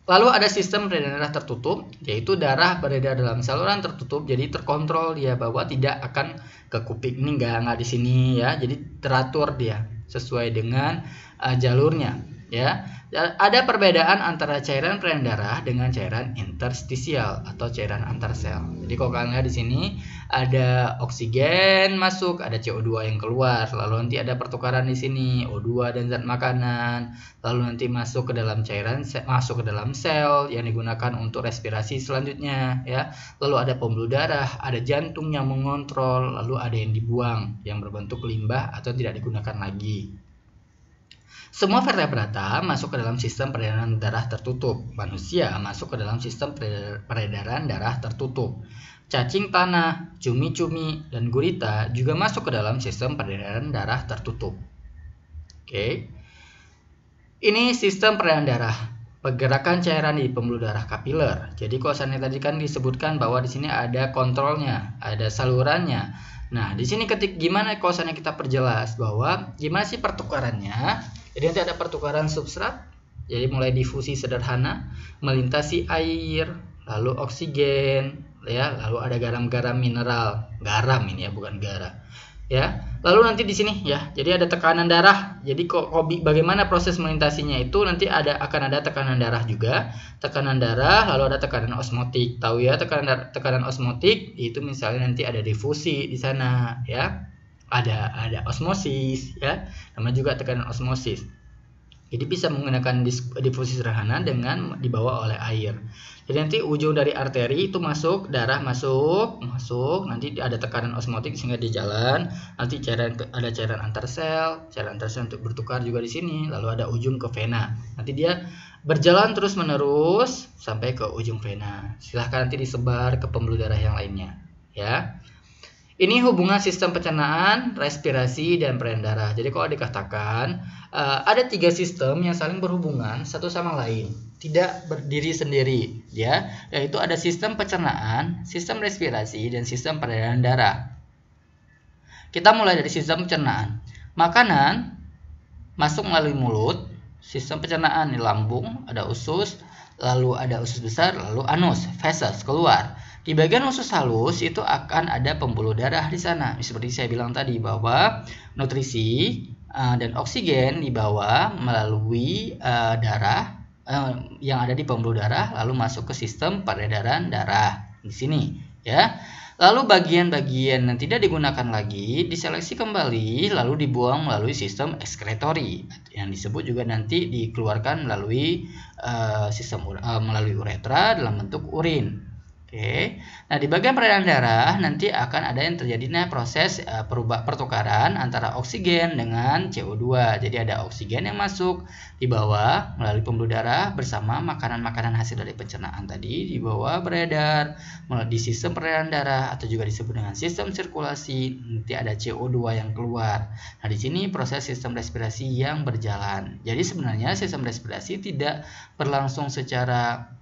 Lalu ada sistem peredaran darah tertutup, yaitu darah beredar dalam saluran tertutup, jadi terkontrol dia bahwa tidak akan ke kuping. Ini nggak di sini, ya, jadi teratur dia sesuai dengan jalurnya, ya. Ada perbedaan antara cairan peredaran darah dengan cairan interstisial atau cairan antar sel. Jadi kalau kalian lihat di sini ada oksigen masuk, ada CO2 yang keluar, lalu nanti ada pertukaran di sini O2 dan zat makanan, lalu nanti masuk ke dalam cairan, masuk ke dalam sel yang digunakan untuk respirasi selanjutnya, ya. Lalu ada pembuluh darah, ada jantung yang mengontrol, lalu ada yang dibuang yang berbentuk limbah atau tidak digunakan lagi. Semua vertebrata masuk ke dalam sistem peredaran darah tertutup. Manusia masuk ke dalam sistem peredaran darah tertutup. Cacing tanah, cumi-cumi, dan gurita juga masuk ke dalam sistem peredaran darah tertutup. Oke. Ini sistem peredaran darah. Pergerakan cairan di pembuluh darah kapiler. Jadi kalau saya tadi kan disebutkan bahwa di sini ada kontrolnya, ada salurannya. Nah, di sini gimana kalau kita perjelas bahwa gimana sih pertukarannya? Jadi nanti ada pertukaran substrat, jadi mulai difusi sederhana, melintasi air, lalu oksigen, ya, lalu ada garam-garam mineral, garam ini ya, bukan garam. ya. Lalu nanti di sini ya, jadi ada tekanan darah. Jadi bagaimana proses melintasinya itu nanti akan ada tekanan darah juga, tekanan darah, lalu ada tekanan osmotik. Tahu ya tekanan osmotik itu misalnya nanti ada difusi di sana ya, ada osmosis ya, namanya juga tekanan osmosis. Jadi bisa menggunakan difusi sederhana dengan dibawa oleh air. Jadi nanti ujung dari arteri itu masuk, darah masuk, nanti ada tekanan osmotik sehingga di jalan, nanti ada cairan antar sel untuk bertukar juga di sini, lalu ada ujung ke vena. Nanti dia berjalan terus-menerus sampai ke ujung vena. Silahkan nanti disebar ke pembuluh darah yang lainnya, ya. Ini hubungan sistem pencernaan, respirasi, dan peredaran darah. Jadi kalau dikatakan ada 3 sistem yang saling berhubungan satu sama lain, tidak berdiri sendiri, ya, yaitu ada sistem pencernaan, sistem respirasi, dan sistem peredaran darah. Kita mulai dari sistem pencernaan. Makanan masuk melalui mulut, sistem pencernaan di lambung, ada usus, lalu ada usus besar, lalu anus, feses keluar. Di bagian usus halus itu akan ada pembuluh darah di sana. Seperti saya bilang tadi bahwa nutrisi dan oksigen dibawa melalui darah yang ada di pembuluh darah lalu masuk ke sistem peredaran darah di sini, ya. Lalu bagian-bagian yang tidak digunakan lagi diseleksi kembali lalu dibuang melalui sistem ekskretori yang disebut juga nanti dikeluarkan melalui melalui uretra dalam bentuk urin. Oke, nah di bagian peredaran darah nanti akan ada yang terjadinya proses pertukaran antara oksigen dengan CO2. Jadi ada oksigen yang masuk dibawa melalui pembuluh darah bersama makanan-makanan hasil dari pencernaan tadi dibawa beredar melalui sistem peredaran darah atau juga disebut dengan sistem sirkulasi. Nanti ada CO2 yang keluar. Nah di sini proses sistem respirasi yang berjalan. Jadi sebenarnya sistem respirasi tidak berlangsung secara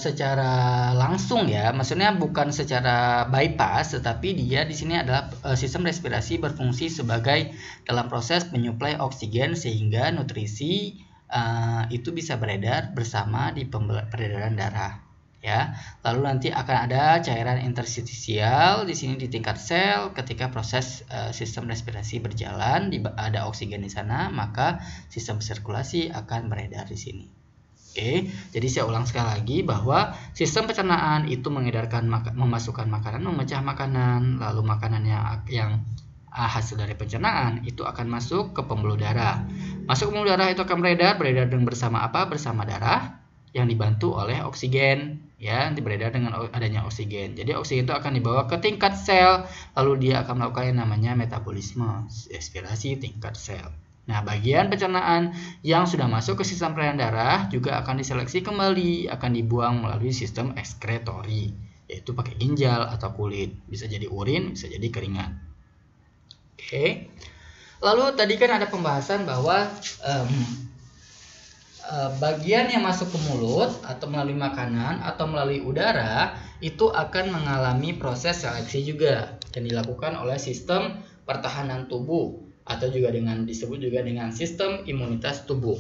secara langsung ya, maksudnya bukan secara bypass, tetapi dia di sini adalah sistem respirasi berfungsi sebagai dalam proses menyuplai oksigen sehingga nutrisi itu bisa beredar bersama di peredaran darah, ya. Lalu nanti akan ada cairan interstisial di sini di tingkat sel ketika proses sistem respirasi berjalan, ada oksigen di sana, maka sistem sirkulasi akan beredar di sini. Oke, jadi saya ulang sekali lagi bahwa sistem pencernaan itu mengedarkan memasukkan makanan, memecah makanan, lalu makanan yang hasil dari pencernaan itu akan masuk ke pembuluh darah. Masuk ke pembuluh darah itu akan beredar dengan bersama apa? Bersama darah yang dibantu oleh oksigen, ya, nanti beredar dengan adanya oksigen. Jadi oksigen itu akan dibawa ke tingkat sel, lalu dia akan melakukan yang namanya metabolisme, respirasi tingkat sel. Nah, bagian pencernaan yang sudah masuk ke sistem peredaran darah juga akan diseleksi kembali, akan dibuang melalui sistem ekskretori, yaitu pakai ginjal atau kulit. Bisa jadi urin, bisa jadi keringat. Oke. Lalu tadi kan ada pembahasan bahwa bagian yang masuk ke mulut atau melalui makanan atau melalui udara itu akan mengalami proses seleksi juga yang dilakukan oleh sistem pertahanan tubuh, atau juga disebut juga dengan sistem imunitas tubuh.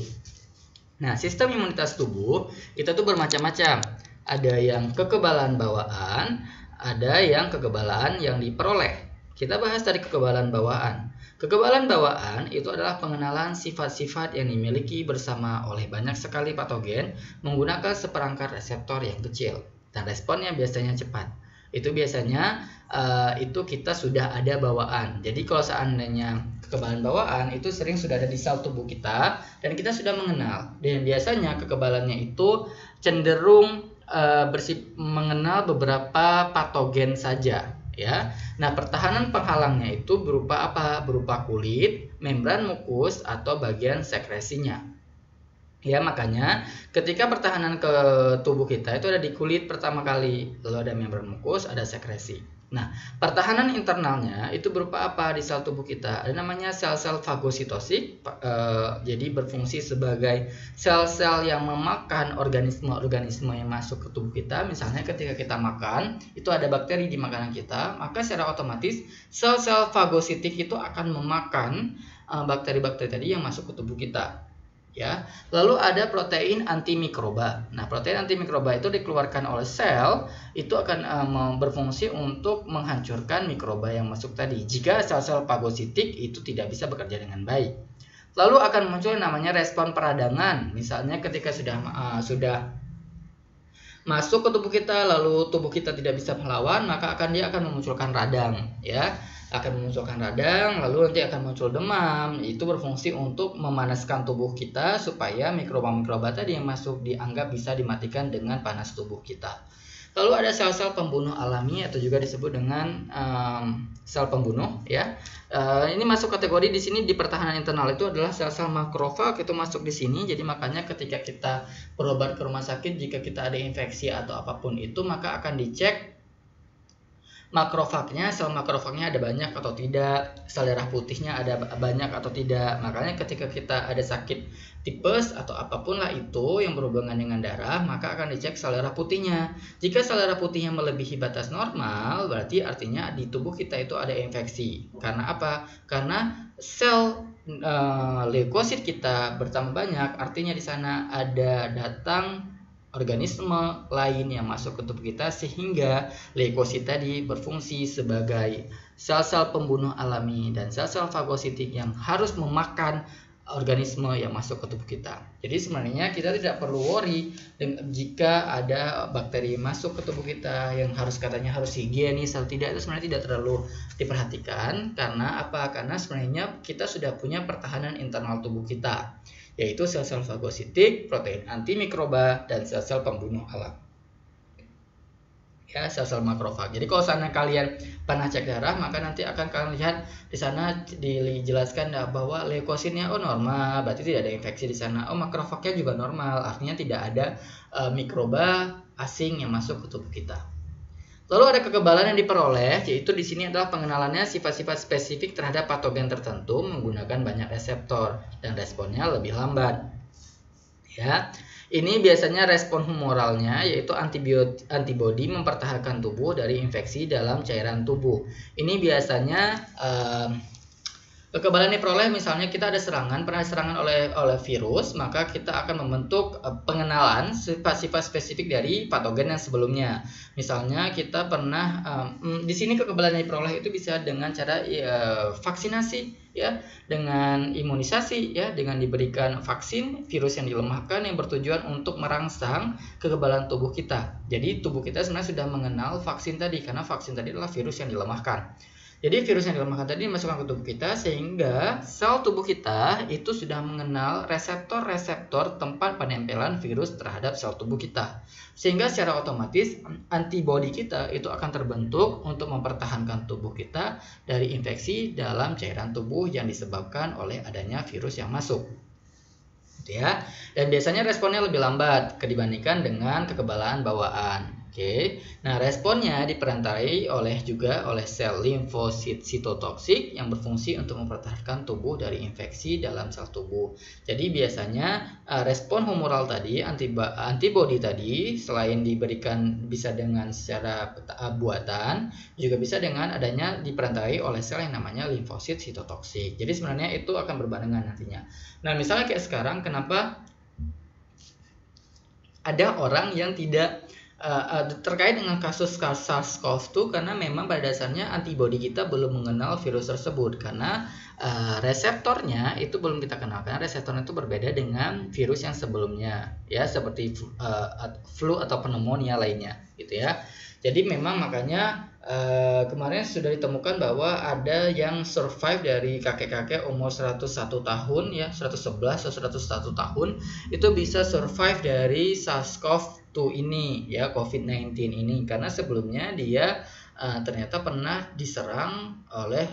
Nah, sistem imunitas tubuh itu tuh bermacam-macam. Ada yang kekebalan bawaan, ada yang kekebalan yang diperoleh. Kita bahas dari kekebalan bawaan. Kekebalan bawaan itu adalah pengenalan sifat-sifat yang dimiliki bersama oleh banyak sekali patogen menggunakan seperangkat reseptor yang kecil dan responnya biasanya cepat. Itu biasanya itu kita sudah ada bawaan. Jadi kalau seandainya kekebalan bawaan itu sering sudah ada di sel tubuh kita dan kita sudah mengenal. Dan biasanya kekebalannya itu cenderung mengenal beberapa patogen saja, ya. Nah, pertahanan penghalangnya itu berupa apa? Berupa kulit, membran mukus atau bagian sekresinya. Ya, makanya ketika pertahanan ke tubuh kita itu ada di kulit pertama kali, lalu ada membran mukus, ada sekresi. Nah, pertahanan internalnya itu berupa apa di sel tubuh kita? Ada namanya sel-sel fagositosik, jadi berfungsi sebagai sel-sel yang memakan organisme-organisme yang masuk ke tubuh kita. Misalnya ketika kita makan, itu ada bakteri di makanan kita, maka secara otomatis sel-sel fagositik itu akan memakan bakteri-bakteri tadi yang masuk ke tubuh kita. ya. Lalu ada protein antimikroba. Nah, protein antimikroba itu dikeluarkan oleh sel, itu akan berfungsi untuk menghancurkan mikroba yang masuk tadi. Jika sel-sel fagositik itu tidak bisa bekerja dengan baik. Lalu akan muncul namanya respon peradangan. Misalnya ketika sudah masuk ke tubuh kita, lalu tubuh kita tidak bisa melawan, maka dia akan memunculkan radang, ya. Akan memunculkan radang, lalu nanti akan muncul demam. Itu berfungsi untuk memanaskan tubuh kita supaya mikroba-mikroba tadi yang masuk dianggap bisa dimatikan dengan panas tubuh kita. Lalu ada sel-sel pembunuh alami atau juga disebut dengan sel pembunuh, ya. Ini masuk kategori di sini di pertahanan internal itu adalah sel-sel makrofag, itu masuk di sini. Jadi makanya ketika kita berobat ke rumah sakit, jika kita ada infeksi atau apapun itu, maka akan dicek makrofagnya, sel makrofagnya ada banyak atau tidak, sel darah putihnya ada banyak atau tidak. Makanya ketika kita ada sakit tipes atau apapun lah itu yang berhubungan dengan darah, maka akan dicek sel darah putihnya. Jika sel darah putihnya melebihi batas normal, berarti artinya di tubuh kita itu ada infeksi. Karena apa? Karena sel leukosit kita bertambah banyak, artinya di sana ada datang organisme lain yang masuk ke tubuh kita, sehingga leukosit tadi berfungsi sebagai sel-sel pembunuh alami dan sel-sel fagositik yang harus memakan organisme yang masuk ke tubuh kita. Jadi sebenarnya kita tidak perlu worry jika ada bakteri masuk ke tubuh kita yang katanya harus higienis atau tidak, itu sebenarnya tidak terlalu diperhatikan. Karena apa? Karena sebenarnya kita sudah punya pertahanan internal tubuh kita, yaitu sel-sel fagositik, protein antimikroba, dan sel-sel pembunuh alami. Ya, sel-sel makrofag. Jadi kalau sana kalian pernah cek darah, maka nanti akan kalian lihat di sana dijelaskan bahwa leukositnya normal, berarti tidak ada infeksi di sana. Makrofagnya juga normal, artinya tidak ada mikroba asing yang masuk ke tubuh kita. Lalu ada kekebalan yang diperoleh, yaitu di sini adalah pengenalannya sifat-sifat spesifik terhadap patogen tertentu menggunakan banyak reseptor dan responnya lebih lambat. Ya, ini biasanya respon humoralnya, yaitu antibodi mempertahankan tubuh dari infeksi dalam cairan tubuh. Ini biasanya kekebalan diperoleh misalnya kita ada pernah serangan oleh virus, maka kita akan membentuk pengenalan sifat-sifat spesifik dari patogen yang sebelumnya. Misalnya kita pernah di sini kekebalan yang diperoleh itu bisa dengan cara vaksinasi, ya, dengan imunisasi, ya, dengan diberikan vaksin virus yang dilemahkan yang bertujuan untuk merangsang kekebalan tubuh kita. Jadi tubuh kita sebenarnya sudah mengenal vaksin tadi, karena vaksin tadi adalah virus yang dilemahkan. Jadi virus yang dilemahkan tadi dimasukkan ke tubuh kita, sehingga sel tubuh kita itu sudah mengenal reseptor-reseptor tempat penempelan virus terhadap sel tubuh kita. Sehingga secara otomatis antibodi kita itu akan terbentuk untuk mempertahankan tubuh kita dari infeksi dalam cairan tubuh yang disebabkan oleh adanya virus yang masuk. Ya. Dan biasanya responnya lebih lambat dibandingkan dengan kekebalan bawaan. Oke. Nah, responnya diperantarai oleh sel limfosit sitotoksik yang berfungsi untuk mempertahankan tubuh dari infeksi dalam sel tubuh. Jadi biasanya respon humoral tadi, antibodi tadi, selain diberikan bisa dengan secara buatan, juga bisa dengan adanya diperantarai oleh sel yang namanya limfosit sitotoksik. Jadi sebenarnya itu akan berbarengan nantinya. Nah, misalnya kayak sekarang, kenapa ada orang yang tidak terkait dengan kasus SARS-CoV-2, karena memang pada dasarnya antibodi kita belum mengenal virus tersebut, karena reseptornya itu belum kita kenal, karena reseptornya itu berbeda dengan virus yang sebelumnya, ya, seperti flu atau pneumonia lainnya, gitu ya. Jadi memang makanya kemarin sudah ditemukan bahwa ada yang survive dari kakek-kakek umur 101 tahun, ya, 111 atau 101 tahun itu bisa survive dari SARS-CoV-2 ini, ya, COVID-19 ini, karena sebelumnya dia ternyata pernah diserang oleh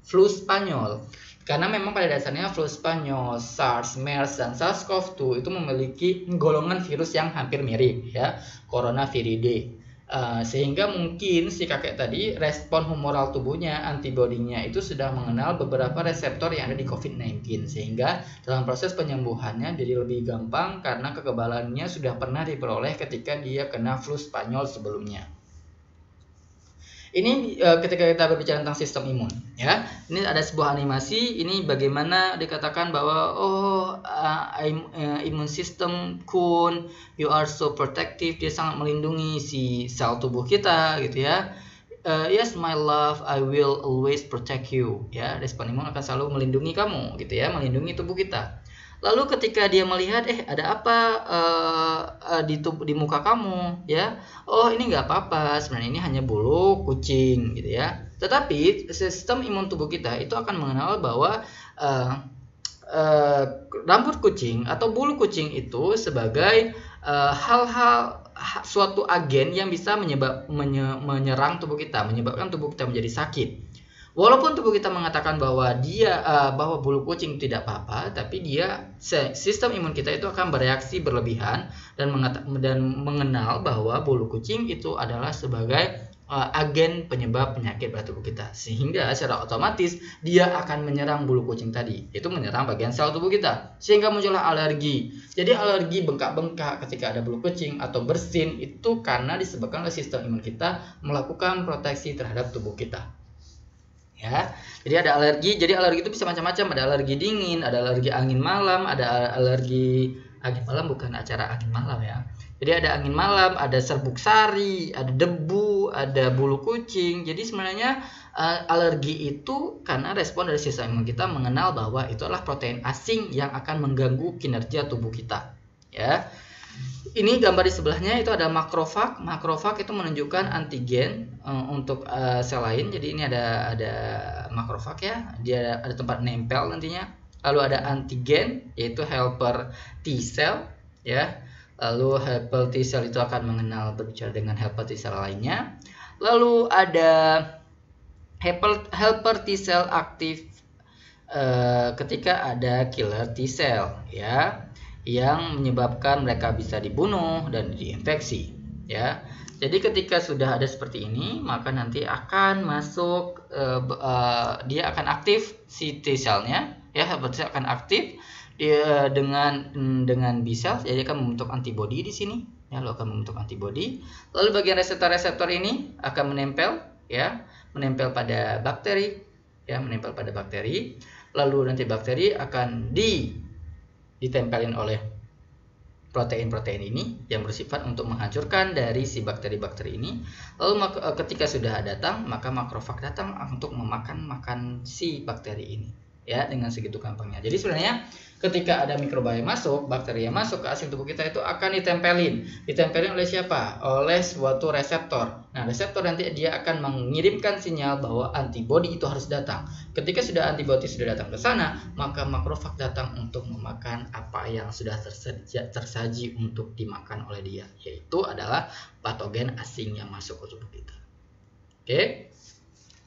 flu Spanyol. Karena memang pada dasarnya flu Spanyol, SARS, MERS, dan SARS-CoV-2 itu memiliki golongan virus yang hampir mirip, ya, Coronaviridae. Sehingga mungkin si kakek tadi respon humoral tubuhnya, antibodinya itu sudah mengenal beberapa reseptor yang ada di COVID-19, sehingga dalam proses penyembuhannya jadi lebih gampang karena kekebalannya sudah pernah diperoleh ketika dia kena flu Spanyol sebelumnya. Ini ketika kita berbicara tentang sistem imun, ya. Ini ada sebuah animasi. Ini bagaimana dikatakan bahwa imun sistem Kun, you are so protective. Dia sangat melindungi si sel tubuh kita, gitu ya. Yes, my love, I will always protect you. Ya, respon imun akan selalu melindungi kamu, gitu ya, melindungi tubuh kita. Lalu ketika dia melihat, ada apa di muka kamu, ya? Oh, ini nggak apa-apa. Sebenarnya ini hanya bulu kucing, gitu ya. Tetapi sistem imun tubuh kita itu akan mengenal bahwa rambut kucing atau bulu kucing itu sebagai suatu agen yang bisa menyerang tubuh kita, menyebabkan tubuh kita menjadi sakit. Walaupun tubuh kita mengatakan bahwa bahwa bulu kucing tidak apa-apa, tapi sistem imun kita itu akan bereaksi berlebihan dan mengenal bahwa bulu kucing itu adalah sebagai agen penyebab penyakit pada tubuh kita, sehingga secara otomatis dia akan menyerang bulu kucing tadi, itu menyerang bagian sel tubuh kita, sehingga muncullah alergi. Jadi alergi bengkak-bengkak ketika ada bulu kucing atau bersin itu karena disebabkan oleh sistem imun kita melakukan proteksi terhadap tubuh kita. Ya, jadi ada alergi. Jadi alergi itu bisa macam-macam. Ada alergi dingin, ada alergi angin malam, ada alergi angin malam, bukan acara angin malam ya. Jadi ada angin malam, ada serbuk sari, ada debu, ada bulu kucing. Jadi sebenarnya alergi itu karena respon dari sistem imun kita mengenal bahwa itu adalah protein asing yang akan mengganggu kinerja tubuh kita. Ya. Ini gambar di sebelahnya itu ada makrofag. Makrofag itu menunjukkan antigen untuk sel lain. Jadi ini ada makrofag ya. Dia ada tempat nempel nantinya. Lalu ada antigen yaitu helper T cell ya. Lalu helper T cell itu akan berbicara dengan helper T cell lainnya. Lalu ada helper T cell aktif ketika ada killer T cell ya, yang menyebabkan mereka bisa dibunuh dan diinfeksi ya. Jadi ketika sudah ada seperti ini, maka nanti akan masuk dia akan aktif si T cell-nya ya, helper T cell akan aktif dia dengan B cell, jadi akan membentuk antibodi di sini ya, lalu akan membentuk antibodi. Lalu bagian reseptor-reseptor ini akan menempel ya, menempel pada bakteri ya, menempel pada bakteri. Lalu nanti bakteri akan ditempelin oleh protein-protein ini yang bersifat untuk menghancurkan dari si bakteri-bakteri ini. Lalu ketika sudah datang, maka makrofag datang untuk makan si bakteri ini ya, dengan segitu gampangnya. Jadi sebenarnya ketika ada mikroba yang masuk, bakteri yang masuk ke asing tubuh kita itu akan ditempelin oleh siapa? Oleh suatu reseptor. Nah, reseptor nanti dia akan mengirimkan sinyal bahwa antibodi itu harus datang. Ketika antibodi sudah datang ke sana, maka makrofag datang untuk memakan apa yang sudah tersaji untuk dimakan oleh dia, yaitu adalah patogen asing yang masuk ke tubuh kita. Oke.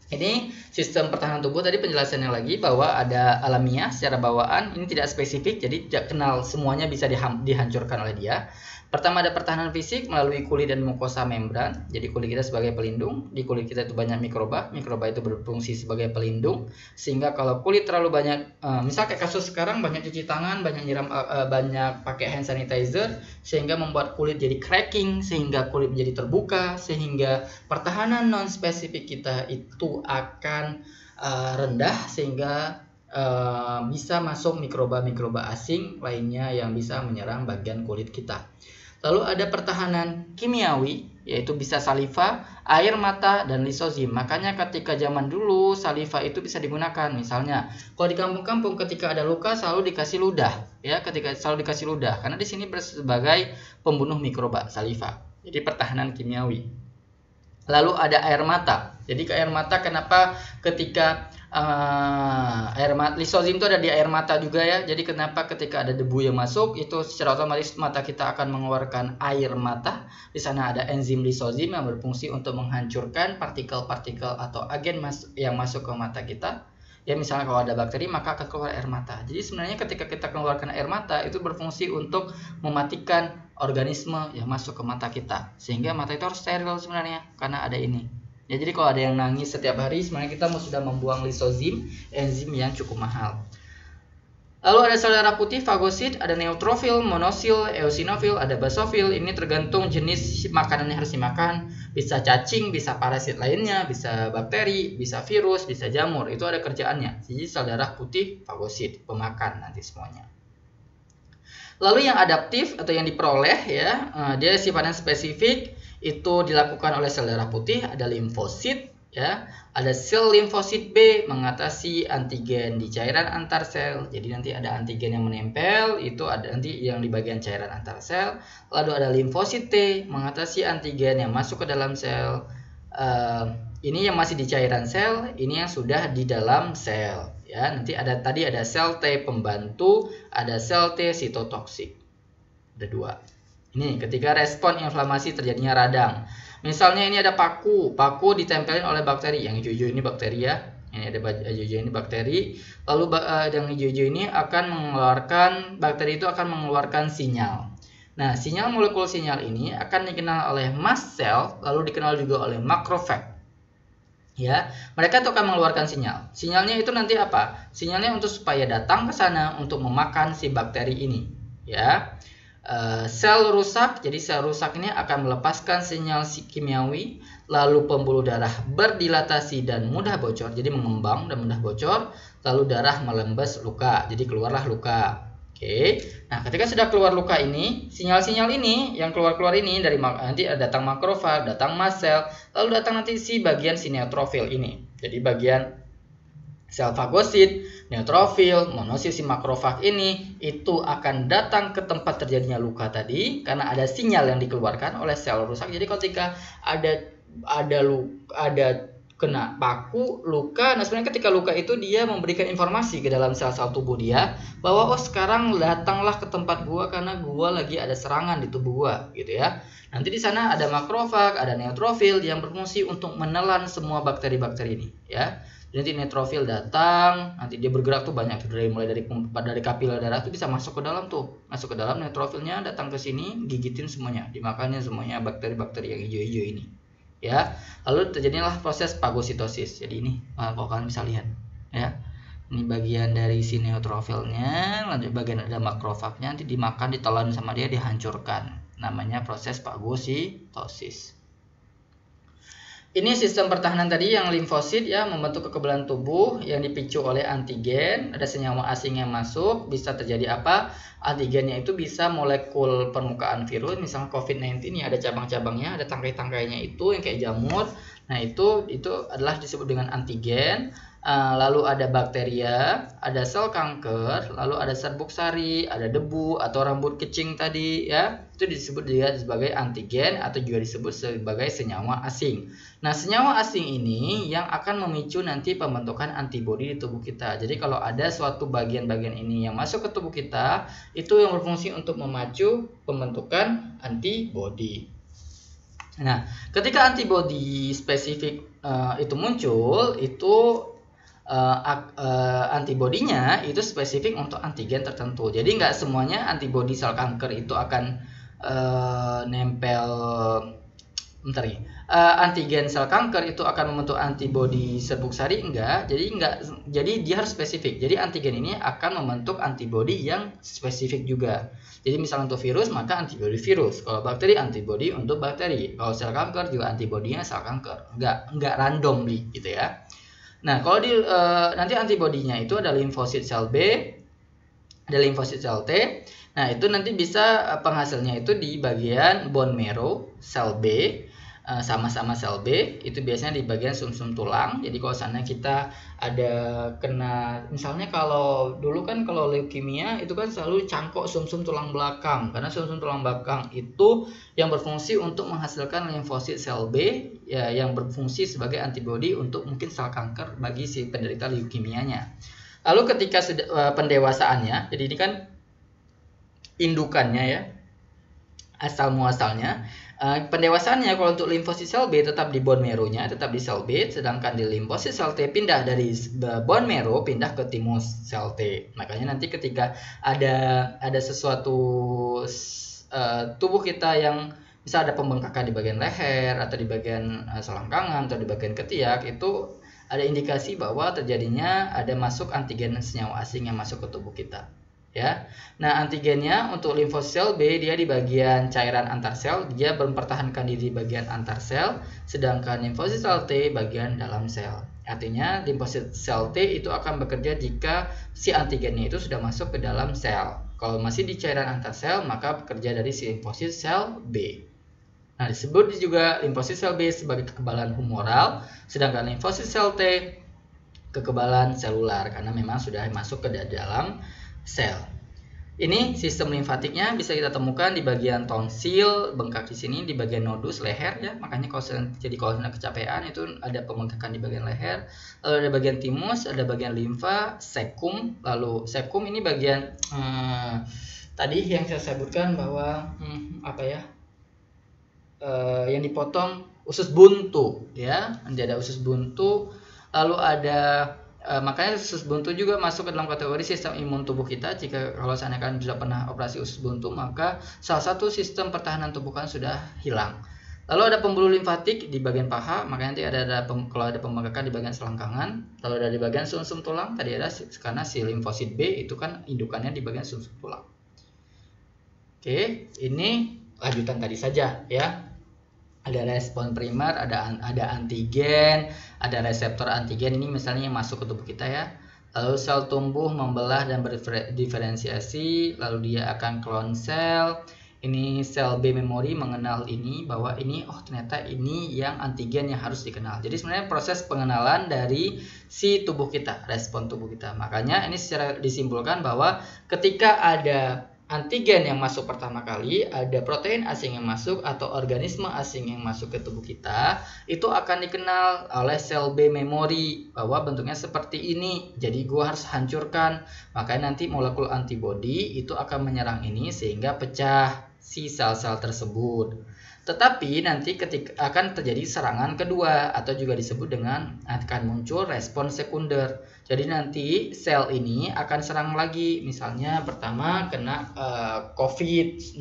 Ini sistem pertahanan tubuh tadi penjelasannya lagi bahwa ada alamiah secara bawaan, ini tidak spesifik, jadi tidak kenal semuanya bisa dihancurkan oleh dia. Pertama ada pertahanan fisik melalui kulit dan mukosa membran. Jadi kulit kita sebagai pelindung, di kulit kita itu banyak mikroba itu berfungsi sebagai pelindung, sehingga kalau kulit terlalu banyak, misal kayak kasus sekarang banyak cuci tangan, banyak nyiram, banyak pakai hand sanitizer, sehingga membuat kulit jadi cracking, sehingga kulit menjadi terbuka, sehingga pertahanan non spesifik kita itu akan rendah, sehingga bisa masuk mikroba-mikroba asing lainnya yang bisa menyerang bagian kulit kita. Lalu ada pertahanan kimiawi, yaitu bisa saliva, air mata, dan lisozim. Makanya ketika zaman dulu saliva itu bisa digunakan. Misalnya, kalau di kampung-kampung ketika ada luka selalu dikasih ludah, ya, selalu dikasih ludah, karena di sini sebagai pembunuh mikroba saliva. Jadi pertahanan kimiawi. Lalu ada air mata. Jadi ke air mata kenapa ketika lisozim itu ada di air mata juga ya. Jadi kenapa ketika ada debu yang masuk itu secara otomatis mata kita akan mengeluarkan air mata. Di sana ada enzim lisozim yang berfungsi untuk menghancurkan partikel-partikel atau agen yang masuk ke mata kita. Ya, misalnya kalau ada bakteri maka akan keluar air mata. Jadi sebenarnya ketika kita mengeluarkan air mata itu berfungsi untuk mematikan organisme yang masuk ke mata kita, sehingga mata itu harus steril sebenarnya karena ada ini. Ya, jadi kalau ada yang nangis setiap hari sebenarnya kita sudah membuang lisozim, enzim yang cukup mahal. Lalu ada sel darah putih fagosit, ada neutrofil, monosil, eosinofil, ada basofil. Ini tergantung jenis makanan yang harus dimakan. Bisa cacing, bisa parasit lainnya, bisa bakteri, bisa virus, bisa jamur. Itu ada kerjaannya. Jadi sel darah putih fagosit, pemakan nanti semuanya. Lalu yang adaptif atau yang diperoleh ya, dia sifatnya spesifik, itu dilakukan oleh sel darah putih, ada limfosit ya, ada sel limfosit B mengatasi antigen di cairan antar sel. Jadi nanti ada antigen yang menempel, itu ada nanti yang di bagian cairan antar sel. Lalu ada limfosit T mengatasi antigen yang masuk ke dalam sel. Ini yang masih di cairan sel, ini yang sudah di dalam sel. Ya, nanti ada sel T pembantu, ada sel T sitotoksik. Ada dua. Ini ketika respon inflamasi terjadinya radang. Misalnya ini ada paku ditempelin oleh bakteri. Yang hijau-hijau ini bakteri ya. Ini ada hijau-hijau ini bakteri. Lalu yang hijau-hijau ini akan mengeluarkan, bakteri itu akan mengeluarkan sinyal. Nah, sinyal molekul sinyal ini akan dikenal oleh mast cell, lalu dikenal juga oleh makrofag. Ya, mereka itu akan mengeluarkan sinyal. Sinyalnya itu nanti apa? Sinyalnya untuk supaya datang ke sana untuk memakan si bakteri ini. Ya. Sel rusak, jadi sel rusak ini akan melepaskan sinyal kimiawi, lalu pembuluh darah berdilatasi dan mudah bocor, jadi mengembang dan mudah bocor, lalu darah melembes luka, jadi keluarlah luka. Oke, nah ketika sudah keluar luka ini, sinyal-sinyal ini yang keluar-keluar ini dari nanti datang makrofag, datang mast cell, lalu datang nanti si bagian neutrofil ini, jadi bagian sel fagosit, neutrofil, monosil si makrofag ini itu akan datang ke tempat terjadinya luka tadi karena ada sinyal yang dikeluarkan oleh sel rusak. Jadi ketika ada kena paku, luka, nah sebenarnya ketika luka itu dia memberikan informasi ke dalam sel-sel tubuh dia bahwa oh sekarang datanglah ke tempat gua karena gua lagi ada serangan di tubuh gua gitu ya. Nanti di sana ada makrofag, ada neutrofil yang berfungsi untuk menelan semua bakteri-bakteri ini ya. Nanti neutrofil datang, nanti dia bergerak tuh banyak mulai dari kapiler darah tuh bisa masuk ke dalam neutrofilnya datang ke sini, gigitin semuanya, dimakannya semuanya bakteri-bakteri yang hijau-hijau ini. Ya, lalu terjadilah proses fagositosis. Jadi ini kalau kalian bisa lihat, ya, ini bagian dari si neutrofilnya, lanjut bagian ada makrofagnya, nanti dimakan, ditelan sama dia, dihancurkan. Namanya proses fagositosis. Ini sistem pertahanan tadi yang limfosit ya, membentuk kekebalan tubuh yang dipicu oleh antigen. Ada senyawa asing yang masuk, bisa terjadi apa? Antigennya itu bisa molekul permukaan virus, misalnya COVID-19 ya, ada cabang-cabangnya, ada tangkai-tangkainya itu yang kayak jamur. Nah, itu adalah disebut dengan antigen. Lalu ada bakteria, ada sel kanker, lalu ada serbuk sari, ada debu atau rambut kecing tadi ya. Itu disebut juga sebagai antigen atau juga disebut sebagai senyawa asing. Nah, senyawa asing ini yang akan memicu nanti pembentukan antibodi di tubuh kita. Jadi kalau ada suatu bagian-bagian ini yang masuk ke tubuh kita, itu yang berfungsi untuk memacu pembentukan antibodi. Nah, ketika antibodi spesifik itu muncul, itu antibodinya itu spesifik untuk antigen tertentu. Jadi nggak semuanya antibodi sel kanker itu akan nempel. Antigen sel kanker itu akan membentuk antibodi serbuk sari, enggak. Jadi dia harus spesifik. Jadi antigen ini akan membentuk antibodi yang spesifik juga. Jadi misalnya untuk virus maka antibodi virus. Kalau bakteri antibodi untuk bakteri. Kalau sel kanker juga antibodinya sel kanker. Enggak randomly gitu ya. Nah, kalau nanti antibodinya itu ada limfosit sel B, ada limfosit sel T. Nah, itu nanti bisa penghasilnya itu di bagian bone marrow sel B, sama-sama sel B, itu biasanya di bagian sumsum tulang. Jadi kalau sana kita ada kena, misalnya kalau dulu kan kalau leukemia itu kan selalu cangkok sumsum tulang belakang, karena sumsum tulang belakang itu yang berfungsi untuk menghasilkan limfosit sel B ya, yang berfungsi sebagai antibodi untuk mungkin sel kanker bagi si penderita leukemianya. Lalu ketika pendewasaannya, jadi ini kan indukannya ya, asal muasalnya. Pendewasaannya kalau untuk limfosit sel B tetap di bone marrow-nya, tetap di sel B, sedangkan di limfosit sel T pindah dari bone marrow pindah ke thymus sel T. Makanya nanti ketika ada sesuatu tubuh kita yang bisa ada pembengkakan di bagian leher atau di bagian selangkangan atau di bagian ketiak, itu ada indikasi bahwa terjadinya ada masuk antigen senyawa asing yang masuk ke tubuh kita. Ya, nah antigennya untuk limfosit sel B dia di bagian cairan antar sel, dia mempertahankan diri di bagian antar sel, sedangkan limfosit sel T bagian dalam sel. Artinya limfosit sel T itu akan bekerja jika si antigennya itu sudah masuk ke dalam sel. Kalau masih di cairan antar sel maka bekerja dari si limfosit sel B. Nah disebut juga limfosit sel B sebagai kekebalan humoral, sedangkan limfosit sel T kekebalan selular karena memang sudah masuk ke dalam sel. Ini sistem limfatiknya bisa kita temukan di bagian tonsil, bengkak di sini, di bagian nodus leher ya. Makanya kalau kecapean itu ada pembengkakan di bagian leher. Lalu ada bagian timus, ada bagian limfa, sekum. Lalu sekum ini bagian tadi yang saya sebutkan bahwa yang dipotong usus buntu ya. Nanti ada usus buntu. Lalu ada makanya usus buntu juga masuk ke dalam kategori sistem imun tubuh kita. Jika kalau seandainya kalian sudah pernah operasi usus buntu, maka salah satu sistem pertahanan tubuh kalian sudah hilang. Lalu ada pembuluh limfatik di bagian paha, makanya nanti kalau ada pembengkakan di bagian selangkangan. Lalu ada di bagian sumsum tulang, tadi ada karena si limfosit B itu kan indukannya di bagian sumsum tulang. Oke, ini lanjutan tadi saja ya. Ada respon primer, ada antigen, ada reseptor antigen, ini misalnya yang masuk ke tubuh kita ya. Lalu sel tumbuh membelah dan berdiferensiasi, lalu dia akan klon sel. Ini sel B memori mengenal ini bahwa ini ternyata ini yang antigen yang harus dikenal. Jadi sebenarnya proses pengenalan dari si tubuh kita, respon tubuh kita. Makanya ini secara disimpulkan bahwa ketika ada antigen yang masuk pertama kali, ada protein asing yang masuk atau organisme asing yang masuk ke tubuh kita, itu akan dikenal oleh sel B memori bahwa bentuknya seperti ini. Jadi gua harus hancurkan. Makanya nanti molekul antibodi itu akan menyerang ini sehingga pecah si sel-sel tersebut. Tetapi nanti ketika akan terjadi serangan kedua atau juga disebut dengan akan muncul respon sekunder. Jadi nanti sel ini akan serang lagi. Misalnya pertama kena COVID-19.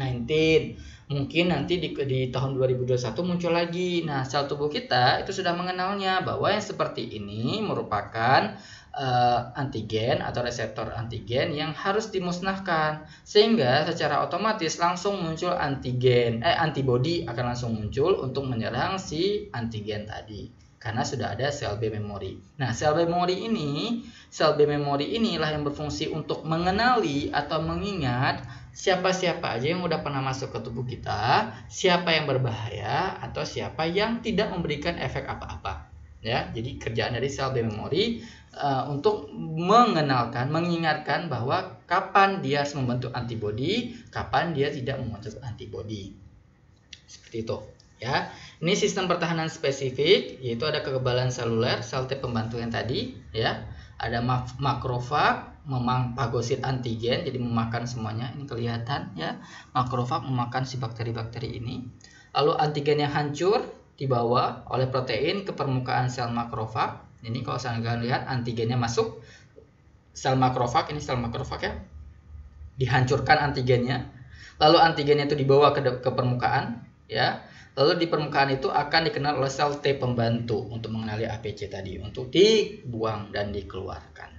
Mungkin nanti di tahun 2021 muncul lagi. Nah, sel tubuh kita itu sudah mengenalnya bahwa yang seperti ini merupakan antigen atau reseptor antigen yang harus dimusnahkan, sehingga secara otomatis langsung muncul antibodi akan langsung muncul untuk menyerang si antigen tadi karena sudah ada sel B memori. Nah, sel B memori inilah yang berfungsi untuk mengenali atau mengingat siapa-siapa aja yang udah pernah masuk ke tubuh kita, siapa yang berbahaya atau siapa yang tidak memberikan efek apa-apa. Ya, jadi kerjaan dari sel B memori untuk mengingatkan bahwa kapan dia harus membentuk antibodi, kapan dia tidak membentuk antibodi. Seperti itu, ya. Ini sistem pertahanan spesifik, yaitu ada kekebalan seluler, sel T pembantu yang tadi, ya. Ada makrofag memagosit antigen, jadi memakan semuanya. Ini kelihatan, ya. Makrofag memakan si bakteri-bakteri ini. Lalu antigen yang hancur dibawa oleh protein ke permukaan sel makrofag. Ini kalau kalian lihat antigennya masuk sel makrofag, ini sel makrofag ya. Dihancurkan antigennya. Lalu antigennya itu dibawa ke permukaan ya. Lalu di permukaan itu akan dikenal oleh sel T pembantu untuk mengenali APC tadi untuk dibuang dan dikeluarkan.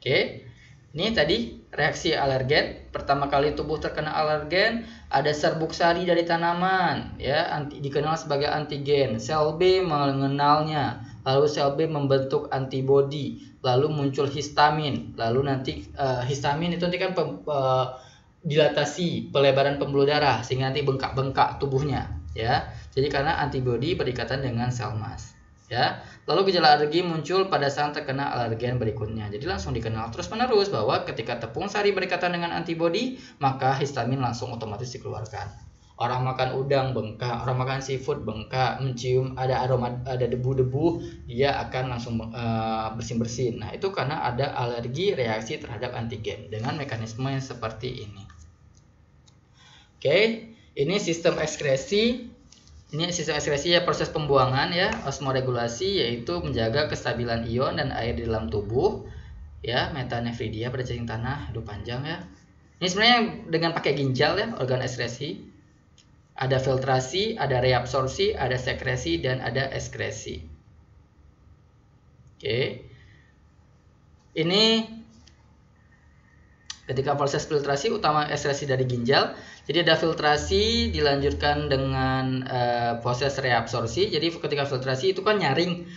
Oke. Ini tadi reaksi alergen. Pertama kali tubuh terkena alergen, ada serbuk sari dari tanaman, ya, dikenal sebagai antigen. Sel B mengenalnya, lalu sel B membentuk antibodi, lalu muncul histamin. Lalu nanti histamin itu nanti kan dilatasi pelebaran pembuluh darah sehingga nanti bengkak-bengkak tubuhnya, ya. Jadi karena antibodi berikatan dengan sel mas. Ya, lalu gejala alergi muncul pada saat terkena alergen berikutnya. Jadi langsung dikenal terus-menerus bahwa ketika tepung sari berikatan dengan antibodi, maka histamin langsung otomatis dikeluarkan. Orang makan udang bengkak, orang makan seafood bengkak, mencium ada aroma, ada debu-debu, dia akan langsung bersin-bersin. Nah, itu karena ada alergi reaksi terhadap antigen dengan mekanisme yang seperti ini. Oke, ini sistem ekskresi. Ini sistem ekskresi ya, proses pembuangan ya, osmoregulasi, yaitu menjaga kestabilan ion dan air di dalam tubuh ya, metanefridia pada cacing tanah, hidup panjang ya. Ini sebenarnya dengan pakai ginjal ya, organ ekskresi. Ada filtrasi, ada reabsorpsi, ada sekresi dan ada ekskresi. Oke. Ini ketika proses filtrasi utama ekskresi dari ginjal. Jadi ada filtrasi dilanjutkan dengan proses reabsorpsi. Jadi ketika filtrasi itu kan nyaring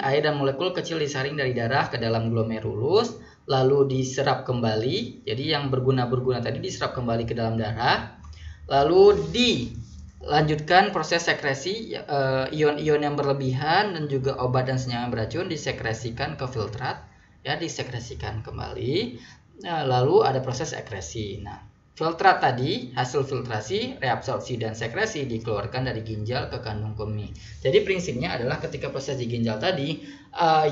air dan molekul kecil disaring dari darah ke dalam glomerulus, lalu diserap kembali. Jadi yang berguna tadi diserap kembali ke dalam darah. Lalu dilanjutkan proses sekresi, ion-ion yang berlebihan dan juga obat dan senyawa beracun disekresikan ke filtrat, ya, disekresikan kembali. Nah, lalu ada proses ekresi. Nah, filtrat tadi, hasil filtrasi, reabsorpsi, dan sekresi dikeluarkan dari ginjal ke kandung kemih. Jadi prinsipnya adalah ketika proses di ginjal tadi,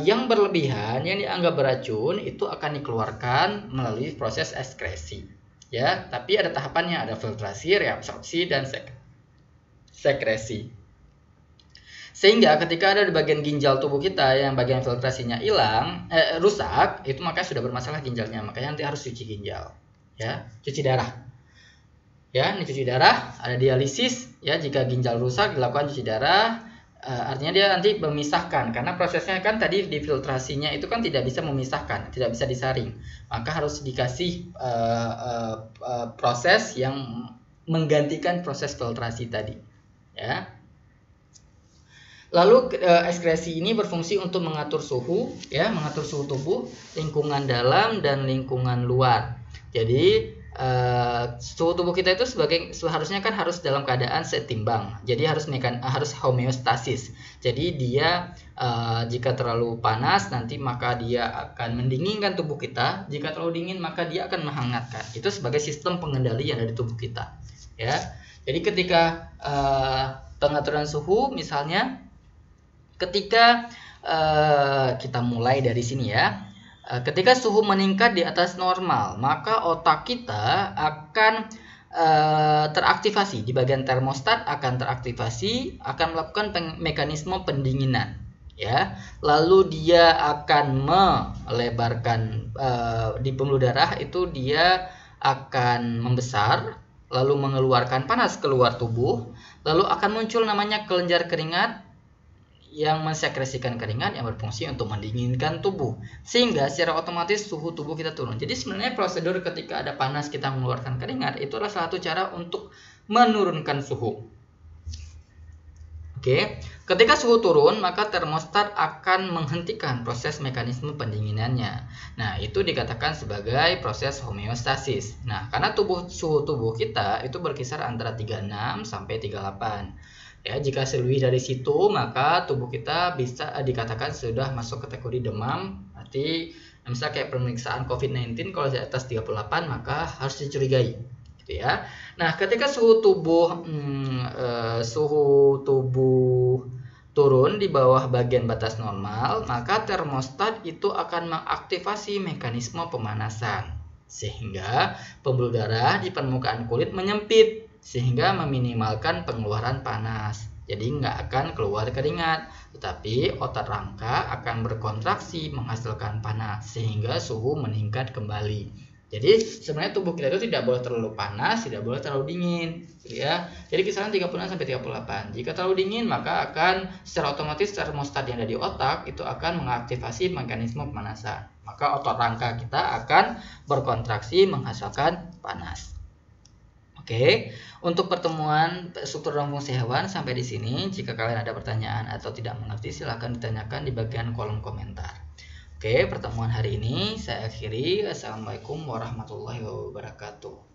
yang berlebihan, yang dianggap beracun, itu akan dikeluarkan melalui proses ekskresi. Ya, tapi ada tahapannya, ada filtrasi, reabsorpsi, dan sekresi. Sehingga ketika ada di bagian ginjal tubuh kita yang bagian filtrasinya hilang, rusak, itu maka sudah bermasalah ginjalnya. Makanya nanti harus cuci ginjal, ya, cuci darah. Ya, ini cuci darah, ada dialisis, ya, jika ginjal rusak dilakukan cuci darah. Artinya dia nanti memisahkan, karena prosesnya kan tadi di filtrasinya itu kan tidak bisa memisahkan, tidak bisa disaring. Maka harus dikasih proses yang menggantikan proses filtrasi tadi, ya. Lalu ekskresi ini berfungsi untuk mengatur suhu, ya, mengatur suhu tubuh, lingkungan dalam dan lingkungan luar. Jadi suhu tubuh kita itu seharusnya kan harus dalam keadaan seimbang. Jadi harus homeostasis. Jadi dia jika terlalu panas nanti maka dia akan mendinginkan tubuh kita. Jika terlalu dingin maka dia akan menghangatkan. Itu sebagai sistem pengendali yang ada di tubuh kita, ya. Jadi ketika pengaturan suhu, misalnya ketika kita mulai dari sini, ya. Ketika suhu meningkat di atas normal, maka otak kita akan teraktivasi. Di bagian termostat akan teraktivasi, akan melakukan mekanisme pendinginan, ya. Lalu dia akan melebarkan di pembuluh darah itu, dia akan membesar, lalu mengeluarkan panas keluar tubuh, lalu akan muncul namanya kelenjar keringat yang mensekresikan keringat yang berfungsi untuk mendinginkan tubuh, sehingga secara otomatis suhu tubuh kita turun. Jadi sebenarnya prosedur ketika ada panas kita mengeluarkan keringat itu adalah salah satu cara untuk menurunkan suhu. Oke, ketika suhu turun maka termostat akan menghentikan proses mekanisme pendinginannya. Nah, itu dikatakan sebagai proses homeostasis. Nah, karena suhu tubuh kita itu berkisar antara 36 sampai 38. Ya, jika lebih dari situ maka tubuh kita bisa dikatakan sudah masuk kategori demam. Berarti misalnya kayak pemeriksaan COVID-19 kalau di atas 38 maka harus dicurigai, gitu, ya. Nah, ketika suhu tubuh turun di bawah bagian batas normal, maka termostat itu akan mengaktifasi mekanisme pemanasan sehingga pembuluh darah di permukaan kulit menyempit, sehingga meminimalkan pengeluaran panas. Jadi nggak akan keluar keringat, tetapi otot rangka akan berkontraksi menghasilkan panas sehingga suhu meningkat kembali. Jadi sebenarnya tubuh kita itu tidak boleh terlalu panas, tidak boleh terlalu dingin, ya. Jadi kisaran 36 sampai 38. Jika terlalu dingin maka akan secara otomatis termostat yang ada di otak itu akan mengaktifasi mekanisme pemanasan. Maka otot rangka kita akan berkontraksi menghasilkan panas. Oke, untuk pertemuan struktur dan fungsi hewan sampai di sini. Jika kalian ada pertanyaan atau tidak mengerti, silahkan ditanyakan di bagian kolom komentar. Oke, pertemuan hari ini saya akhiri. Assalamualaikum warahmatullahi wabarakatuh.